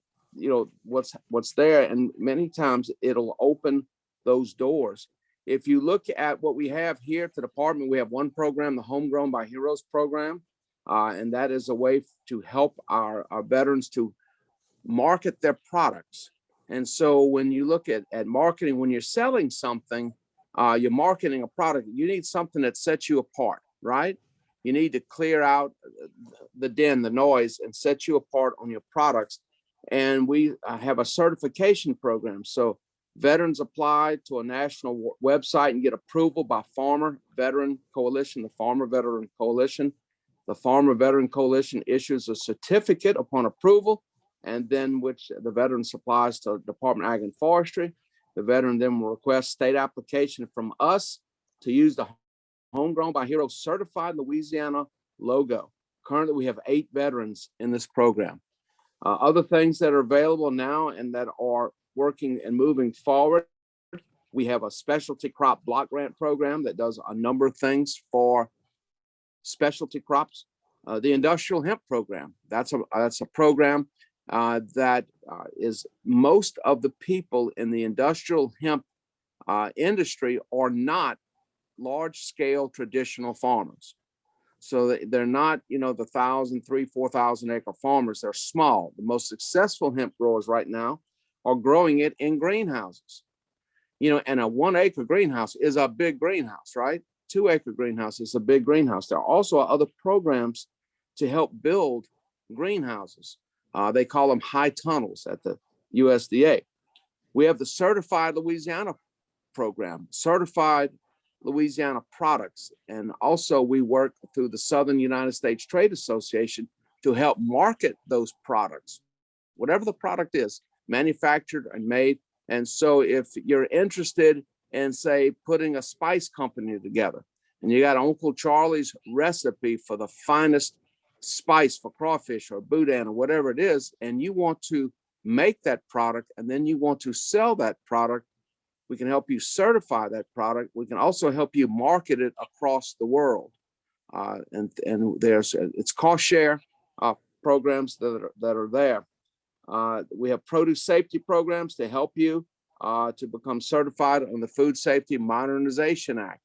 what's there. And many times it'll open those doors. If you look at what we have here at the department, we have one program, the Homegrown by Heroes program. And that is a way to help our veterans to market their products. And so when you look at marketing, when you're selling something, you're marketing a product, you need something that sets you apart, right? You need to clear out the din, the noise, and set you apart on your products. And we have a certification program. So veterans apply to a national website and get approval by Farmer Veteran Coalition, the Farmer Veteran Coalition. The Farmer Veteran Coalition issues a certificate upon approval, and then which the veteran supplies to Department of Ag and Forestry. The veteran then will request state application from us to use the Homegrown by Hero certified Louisiana logo. Currently, we have 8 veterans in this program. Other things that are available now and that are working and moving forward, we have a specialty crop block grant program that does a number of things for specialty crops. The industrial hemp program, that's a program that is most of the people in the industrial hemp industry are not large scale traditional farmers. So they're not, the 1,000, 3,000, 4,000 acre farmers. They're small. The most successful hemp growers right now are growing it in greenhouses. And a 1 acre greenhouse is a big greenhouse, right? 2 acre greenhouse is a big greenhouse. There are also other programs to help build greenhouses. They call them high tunnels at the USDA. We have the Certified Louisiana program, Certified Louisiana products. And also we work through the Southern United States Trade Association to help market those products, whatever the product is, manufactured and made. And so if you're interested in, say, putting a spice company together, and you got Uncle Charlie's recipe for the finest spice for crawfish or boudin or whatever it is, and you want to make that product and then you want to sell that product, we can help you certify that product. We can also help you market it across the world. And it's cost share programs that are there. We have produce safety programs to help you to become certified on the Food Safety Modernization Act.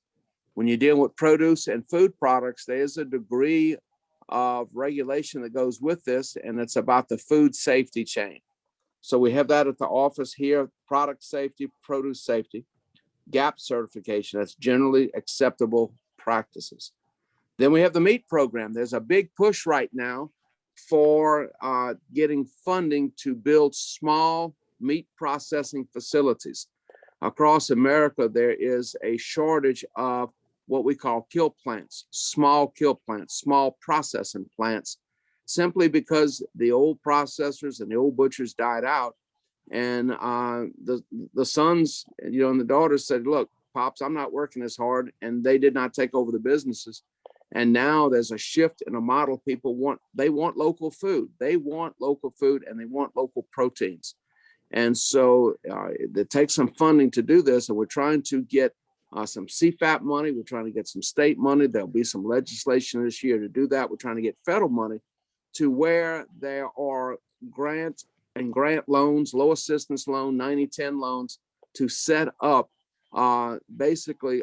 When you're dealing with produce and food products, there is a degree of regulation that goes with this, and it's about the food safety chain. So we have that at the office here: product safety, produce safety, GAP certification, that's generally acceptable practices. Then we have the meat program. There's a big push right now for getting funding to build small meat processing facilities. Across America, there is a shortage of what we call kill plants, small processing plants, simply because the old processors and the old butchers died out. And the sons, and the daughters said, look, Pops, I'm not working as hard. And they did not take over the businesses. And now there's a shift in a model. People want local food. They want local food and they want local proteins. And so it takes some funding to do this. And we're trying to get some CFAP money. We're trying to get some state money. There'll be some legislation this year to do that. We're trying to get federal money to where there are grant loans, low assistance loan, 90-10 loans to set up basically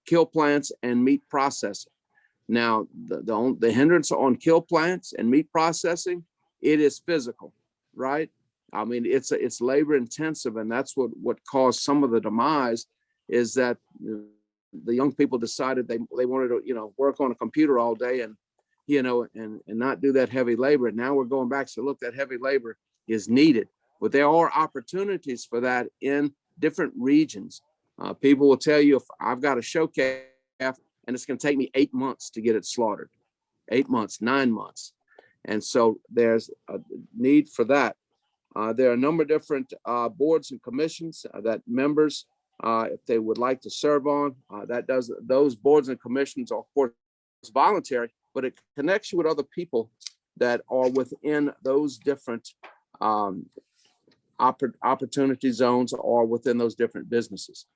kill plants and meat processing. Now, the hindrance on kill plants and meat processing, it is physical, right? I mean, it's labor intensive, and that's what caused some of the demise, is that the young people decided they wanted to, work on a computer all day and not do that heavy labor. And now we're going back to look, that heavy labor is needed, but there are opportunities for that in different regions. People will tell you, if I've got a show calf and it's going to take me 8 months to get it slaughtered, 8 months, 9 months. And so there's a need for that. There are a number of different boards and commissions that members, if they would like to serve on, those boards and commissions are, of course, voluntary, but it connects you with other people that are within those different opportunity zones or within those different businesses.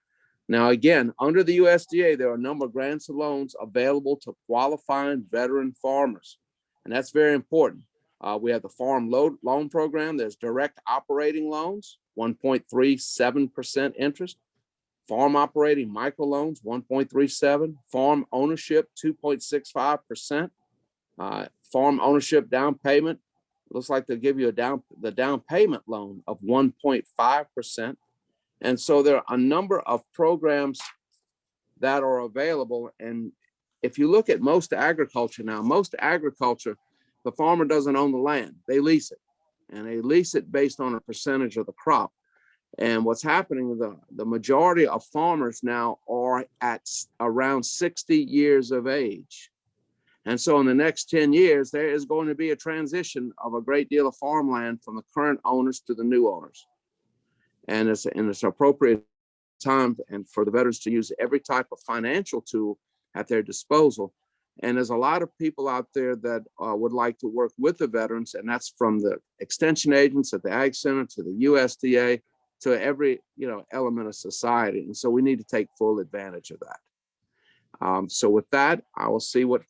Now, again, under the USDA, there are a number of grants and loans available to qualifying veteran farmers, and that's very important. We have the farm loan program. There's direct operating loans, 1.37% interest. Farm operating microloans, 1.37. Farm ownership, 2.65%. Farm ownership down payment, looks like they'll give you the down payment loan of 1.5%. And so there are a number of programs that are available. And if you look at most agriculture now, the farmer doesn't own the land, they lease it. And they lease it based on a percentage of the crop. And what's happening, the majority of farmers now are at around 60 years of age. And so in the next 10 years, there is going to be a transition of a great deal of farmland from the current owners to the new owners. And it's appropriate time and for the veterans to use every type of financial tool at their disposal. And there's a lot of people out there that would like to work with the veterans, and that's from the extension agents at the Ag Center to the USDA to every element of society. And so we need to take full advantage of that. So with that, I will see what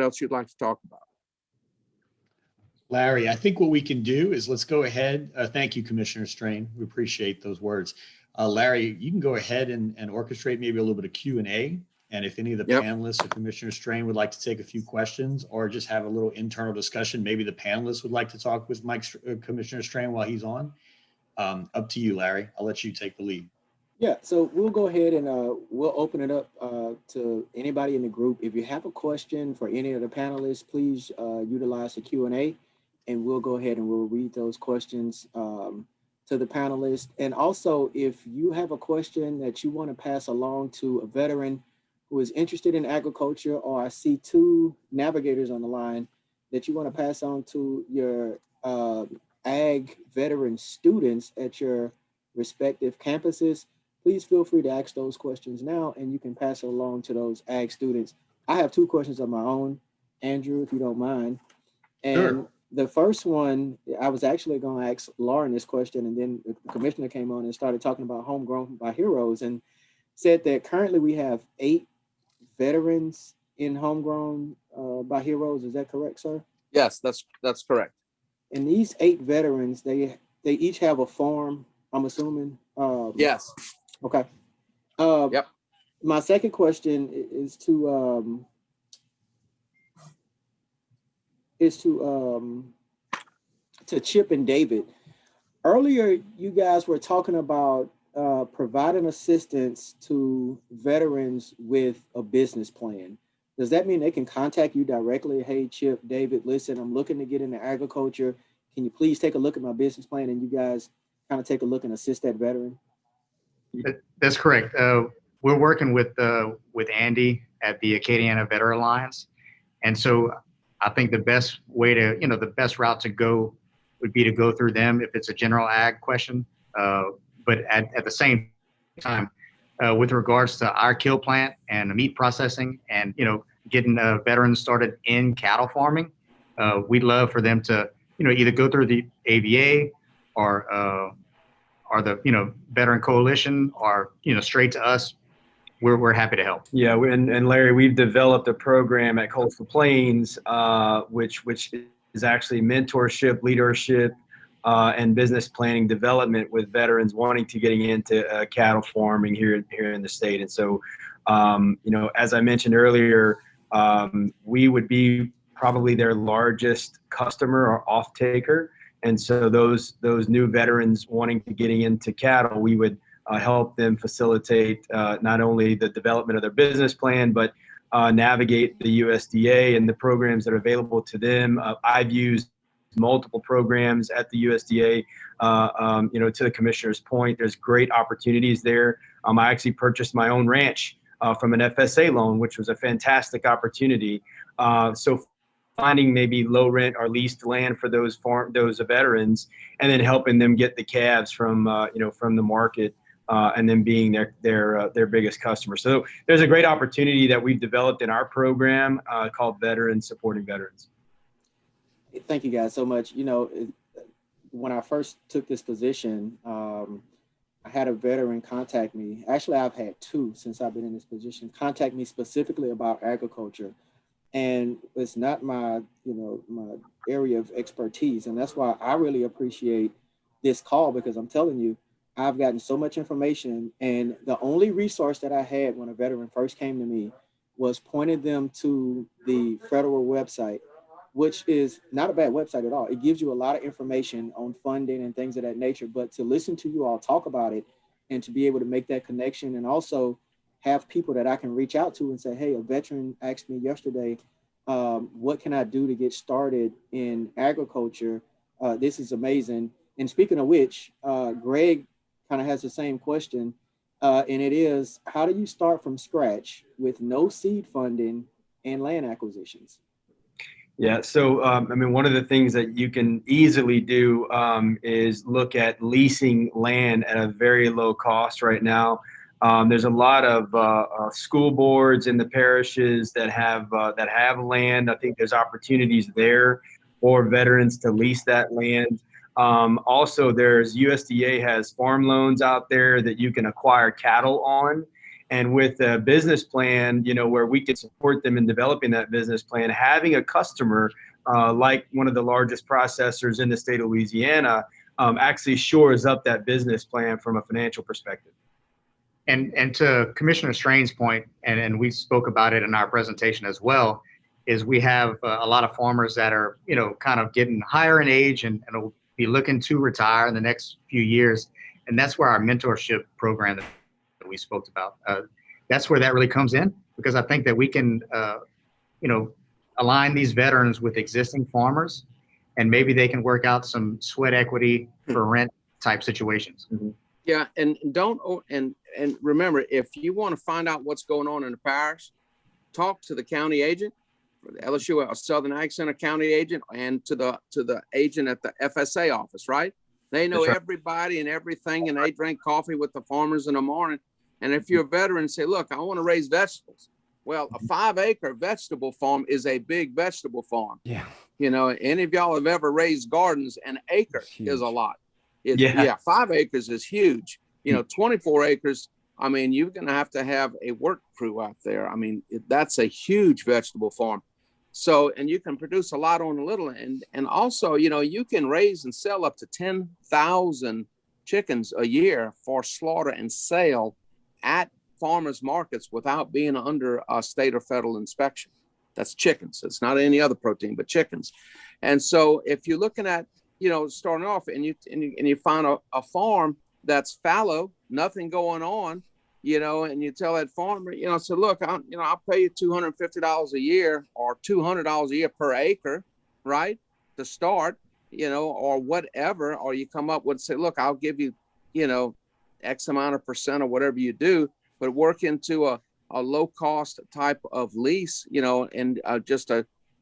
else you'd like to talk about. Larry, I think what we can do is let's go ahead. Thank you, Commissioner Strain. We appreciate those words. Larry, you can go ahead and orchestrate maybe a little bit of Q&A. And if any of the panelists or Commissioner Strain would like to take a few questions or just have a little internal discussion, maybe the panelists would like to talk with Commissioner Strain while he's on. Up to you, Larry. I'll let you take the lead. Yeah, so we'll go ahead and we'll open it up to anybody in the group. If you have a question for any of the panelists, please utilize the Q&A, and we'll go ahead and we'll read those questions to the panelists. And also, if you have a question that you want to pass along to a veteran who is interested in agriculture, or I see two navigators on the line that you want to pass on to your ag veteran students at your respective campuses, please feel free to ask those questions now, and you can pass it along to those ag students. I have two questions of my own, Andrew, if you don't mind. And Sure. The first one, I was actually going to ask Lauren this question, and then the commissioner came on and started talking about homegrown by heroes and said that currently we have 8 veterans in homegrown by heroes. Is that correct, sir? Yes, that's correct. And these 8 veterans, they each have a farm, I'm assuming. Yes. Okay. Yep. My second question is to Chip and David. Earlier, you guys were talking about providing assistance to veterans with a business plan. Does that mean they can contact you directly? Hey, Chip, David, listen, I'm looking to get into agriculture. Can you please take a look at my business plan? And you guys kind of take a look and assist that veteran? That's correct. We're working with Andy at the Acadiana Veteran Alliance. And so I think the best way to, the best route to go would be to go through them if it's a general ag question. But at the same time, with regards to our kill plant and the meat processing and, getting veterans started in cattle farming, we'd love for them to, either go through the AVA or the, Veteran Coalition or, straight to us. We're happy to help. Yeah, and Larry, we've developed a program at Coastal Plains, which is actually mentorship, leadership, and business planning development with veterans wanting to getting into cattle farming here in the state. And so, as I mentioned earlier, we would be probably their largest customer or off-taker. And so those new veterans wanting to getting into cattle, we would help them facilitate not only the development of their business plan, but navigate the USDA and the programs that are available to them. I've used multiple programs at the USDA. To the commissioner's point, there's great opportunities there. I actually purchased my own ranch from an FSA loan, which was a fantastic opportunity. So finding maybe low rent or leased land for those veterans, and then helping them get the calves from the market, and then being their biggest customer. So there's a great opportunity that we've developed in our program called Veterans Supporting Veterans. Thank you guys so much. When I first took this position, I had a veteran contact me. Actually, I've had 2 since I've been in this position, contact me specifically about agriculture. And it's not my area of expertise. And that's why I really appreciate this call, because I'm telling you, I've gotten so much information. And the only resource that I had when a veteran first came to me was pointing them to the federal website, which is not a bad website at all. It gives you a lot of information on funding and things of that nature. But to listen to you all talk about it and to be able to make that connection, and also have people that I can reach out to and say, hey, a veteran asked me yesterday, what can I do to get started in agriculture? This is amazing. And speaking of which, Greg kind of has the same question. And it is, how do you start from scratch with no seed funding and land acquisitions? Yeah, so one of the things that you can easily do is look at leasing land at a very low cost right now. There's a lot of school boards in the parishes that have land. I think there's opportunities there for veterans to lease that land. Also, there's USDA has farm loans out there that you can acquire cattle on. And with a business plan, where we can support them in developing that business plan, having a customer like one of the largest processors in the state of Louisiana actually shores up that business plan from a financial perspective. And to Commissioner Strain's point, and we spoke about it in our presentation as well, is we have a lot of farmers that are, kind of getting higher in age and will be looking to retire in the next few years. And that's where our mentorship program that we spoke about, that's where that really comes in, because I think that we can, align these veterans with existing farmers, and maybe they can work out some sweat equity for rent type situations. Mm-hmm. Yeah, and remember, if you want to find out what's going on in the parish, talk to the county agent for the LSU Southern Ag Center county agent, and to the agent at the FSA office, right? They know everybody and everything, and they drink coffee with the farmers in the morning. And if you're a veteran, say, look, I want to raise vegetables. Well, a 5-acre vegetable farm is a big vegetable farm. Yeah. Any of y'all have ever raised gardens, an acre is a lot. 5 acres is huge. 24 acres, I mean, you're going to have a work crew out there. I mean, that's a huge vegetable farm. So, and you can produce a lot on a little. And also, you can raise and sell up to 10,000 chickens a year for slaughter and sale at farmers markets without being under a state or federal inspection. That's chickens. It's not any other protein, but chickens. And so if you're looking at, starting off and you find a farm that's fallow, nothing going on, and you tell that farmer, so look, I'll pay you $250 a year or $200 a year per acre, right? To start, or whatever, or you come up with, say, look, I'll give you, X amount of percent or whatever you do, but work into a low cost type of lease, and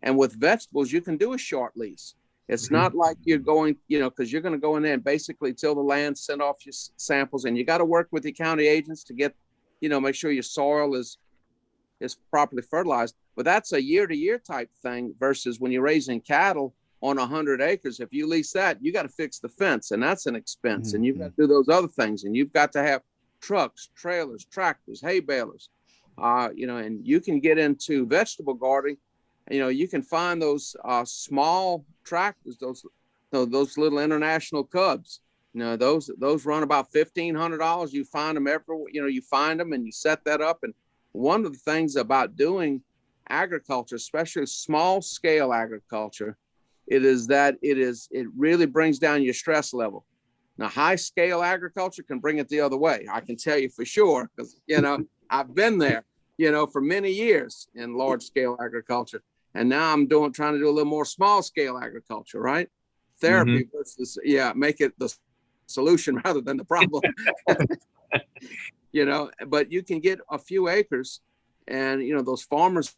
and with vegetables, you can do a short lease. It's not like you're going, because you're going to go in there and basically till the land, send off your samples, and you got to work with the county agents to get, make sure your soil is properly fertilized. But that's a year-to-year type thing versus when you're raising cattle on 100 acres. If you lease that, you got to fix the fence, and that's an expense. And you've got to do those other things, and you've got to have trucks, trailers, tractors, hay balers, and you can get into vegetable gardening. You can find those small tractors, those little international cubs. Those run about $1,500. You find them everywhere. You find them and you set that up. And one of the things about doing agriculture, especially small scale agriculture, it really brings down your stress level. Now, high scale agriculture can bring it the other way. I can tell you for sure, because, I've been there, for many years in large scale agriculture. And now I'm trying to do a little more small scale agriculture, right? Therapy versus, make it the solution rather than the problem. But you can get a few acres and, those farmers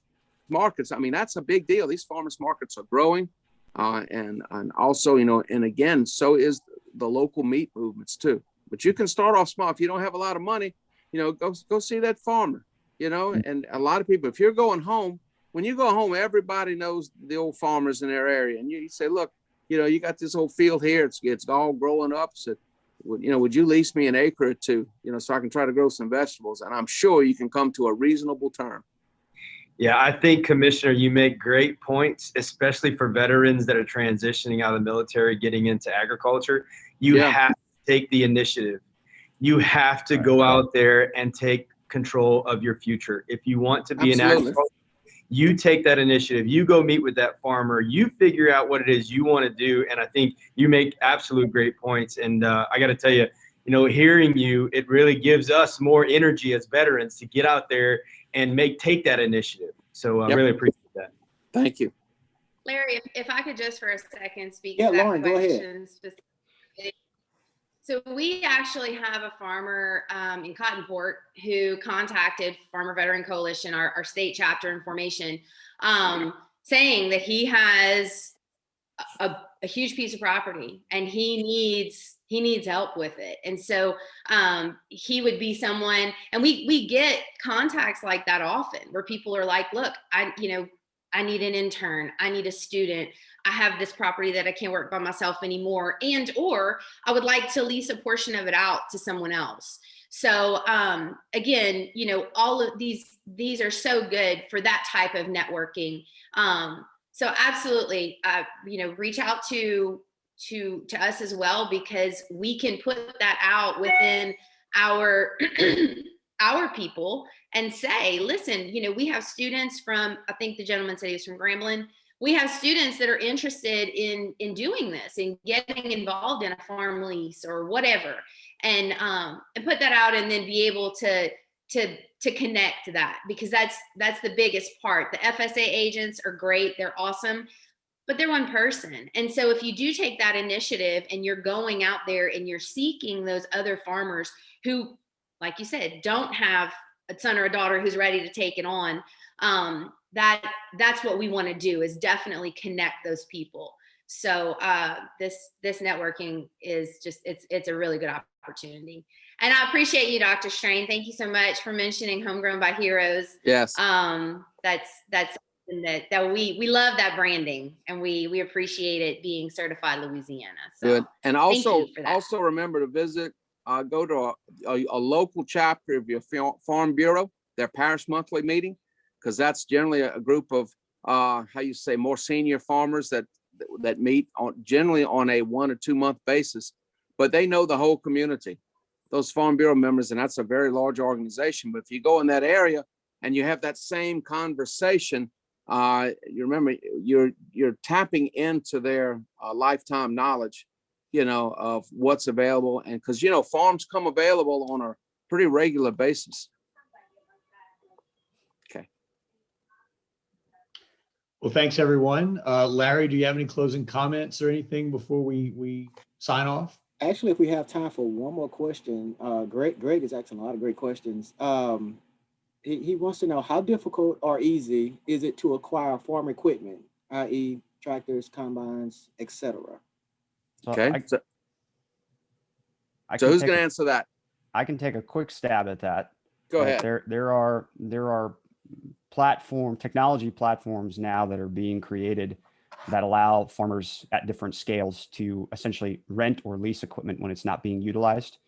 markets, I mean, that's a big deal. These farmers markets are growing. And also, and again, so is the local meat movements too. But you can start off small. If you don't have a lot of money, go see that farmer, and a lot of people, if you're going home, when you go home, everybody knows the old farmers in their area. And you say, look, you got this whole field here. It's all growing up. So, would you lease me an acre or two, so I can try to grow some vegetables? And I'm sure you can come to a reasonable term. Yeah, I think, Commissioner, you make great points, especially for veterans that are transitioning out of the military, getting into agriculture. You have to take the initiative. You have to go out there and take control of your future. If you want to be an agriculture, you take that initiative. You go meet with that farmer. You figure out what it is you want to do. And I think you make absolute great points. And I got to tell you, hearing you, it really gives us more energy as veterans to get out there and take that initiative. So I really appreciate that. Thank you. Larry, if I could just for a second speak Yeah, to that Lauren, go question ahead. specifically. So we actually have a farmer in Cottonport who contacted Farmer Veteran Coalition, our state chapter in formation, saying that he has a huge piece of property, and he needs help with it. And so he would be someone, and we get contacts like that often, where people are like, look, I need an intern, I need a student, I have this property that I can't work by myself anymore, and or I would like to lease a portion of it out to someone else. So again, all of these are so good for that type of networking. So absolutely, reach out to us as well, because we can put that out within our our people and say, listen, we have students from, I think the gentleman said he was from Grambling. We have students that are interested in doing this and getting involved in a farm lease or whatever, and put that out, and then be able to connect that, because that's the biggest part. The FSA agents are great, they're awesome, but they're one person. And so if you do take that initiative and you're going out there and you're seeking those other farmers who, like you said, don't have a son or a daughter who's ready to take it on, that's what we want to do, is definitely connect those people. So this networking is just, it's a really good opportunity. And I appreciate you, Dr. Strain. Thank you so much for mentioning Homegrown by Heroes. Yes. That's that we love that branding, and we appreciate it being certified Louisiana. So Good. And also for that. remember to visit, go to a local chapter of your farm bureau, their parish monthly meeting, because that's generally a group of more senior farmers that meet generally on a 1 or 2 month basis, but they know the whole community, those farm bureau members, and that's a very large organization. But if you go in that area and you have that same conversation, you remember you're tapping into their lifetime knowledge, of what's available, and because farms come available on a pretty regular basis. Okay. Well, thanks everyone. Larry, do you have any closing comments or anything before we sign off? Actually, if we have time for one more question, Greg is asking a lot of great questions. He wants to know, how difficult or easy is it to acquire farm equipment, i.e. tractors, combines, etc.? Okay. So who's going to answer that? I can take a quick stab at that. Go ahead. There are technology platforms now that are being created that allow farmers at different scales to essentially rent or lease equipment when it's not being utilized.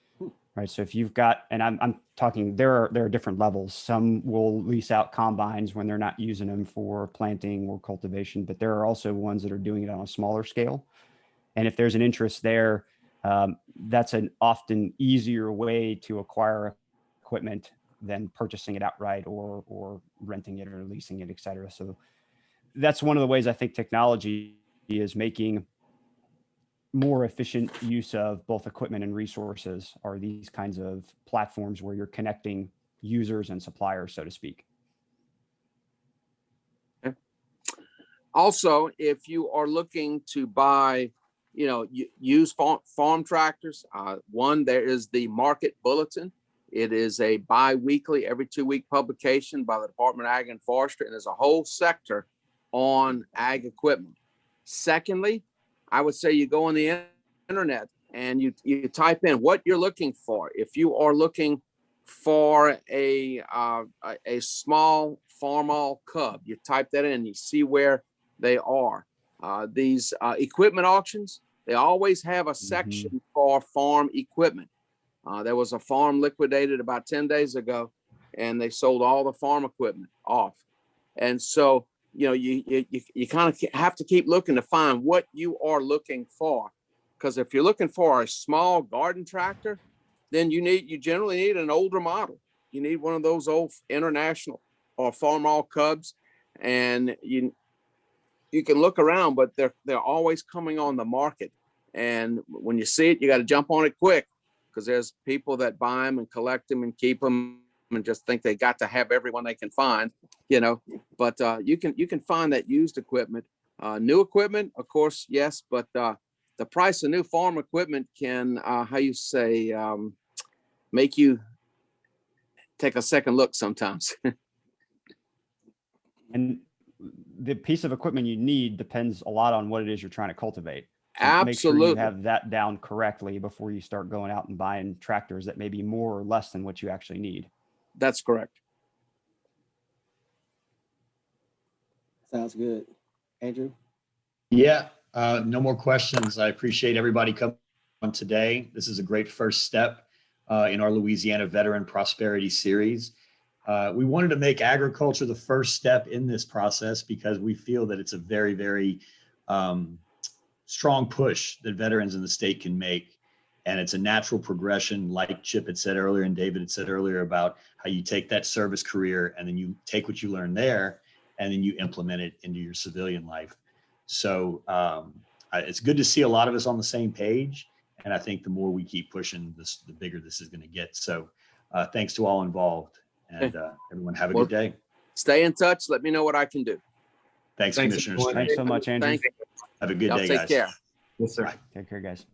Right. So if you've got, and I'm talking, there are different levels. Some will lease out combines when they're not using them for planting or cultivation, but there are also ones that are doing it on a smaller scale. And if there's an interest there, that's an often easier way to acquire equipment than purchasing it outright or renting it or leasing it, et cetera. So that's one of the ways I think technology is making more efficient use of both equipment and resources, are these kinds of platforms where you're connecting users and suppliers, so to speak. Okay. Also, if you are looking to buy, use farm tractors, there is the Market Bulletin. It is a bi-weekly, every 2-week publication by the Department of Ag and Forestry, and there's a whole sector on ag equipment. Secondly, I would say you go on the internet and you type in what you're looking for. If you are looking for a small farmall cub, you type that in, you see where they are. These equipment auctions, they always have a section for farm equipment. There was a farm liquidated about 10 days ago, and they sold all the farm equipment off. And so, you kind of have to keep looking to find what you are looking for. Because if you're looking for a small garden tractor, then you generally need an older model. You need one of those old International or Farmall Cubs, and you can look around, but they're always coming on the market. And when you see it, you got to jump on it quick, because there's people that buy them and collect them and keep them and just think they got to have everyone they can find, but you can find that used equipment. New equipment, of course, yes, but the price of new farm equipment can make you take a second look sometimes. And the piece of equipment you need depends a lot on what it is you're trying to cultivate. So make sure you Absolutely. have that down correctly before you start going out and buying tractors that may be more or less than what you actually need. That's correct. Sounds good. Andrew? Yeah, no more questions. I appreciate everybody coming on today. This is a great first step in our Louisiana Veteran Prosperity Series. We wanted to make agriculture the first step in this process because we feel that it's a very, very strong push that veterans in the state can make. And it's a natural progression, like Chip had said earlier and David had said earlier, about how you take that service career and then you take what you learn there and then you implement it into your civilian life. So it's good to see a lot of us on the same page. And I think the more we keep pushing this, the bigger this is going to get. So thanks to all involved, and everyone have a good day. Stay in touch. Let me know what I can do. Thanks, Thanks, Commissioners. everyone. Thanks so much, Andrew. Thank you. Have a good Y'all day, take guys. care. Yes, sir. Bye. Take care, guys.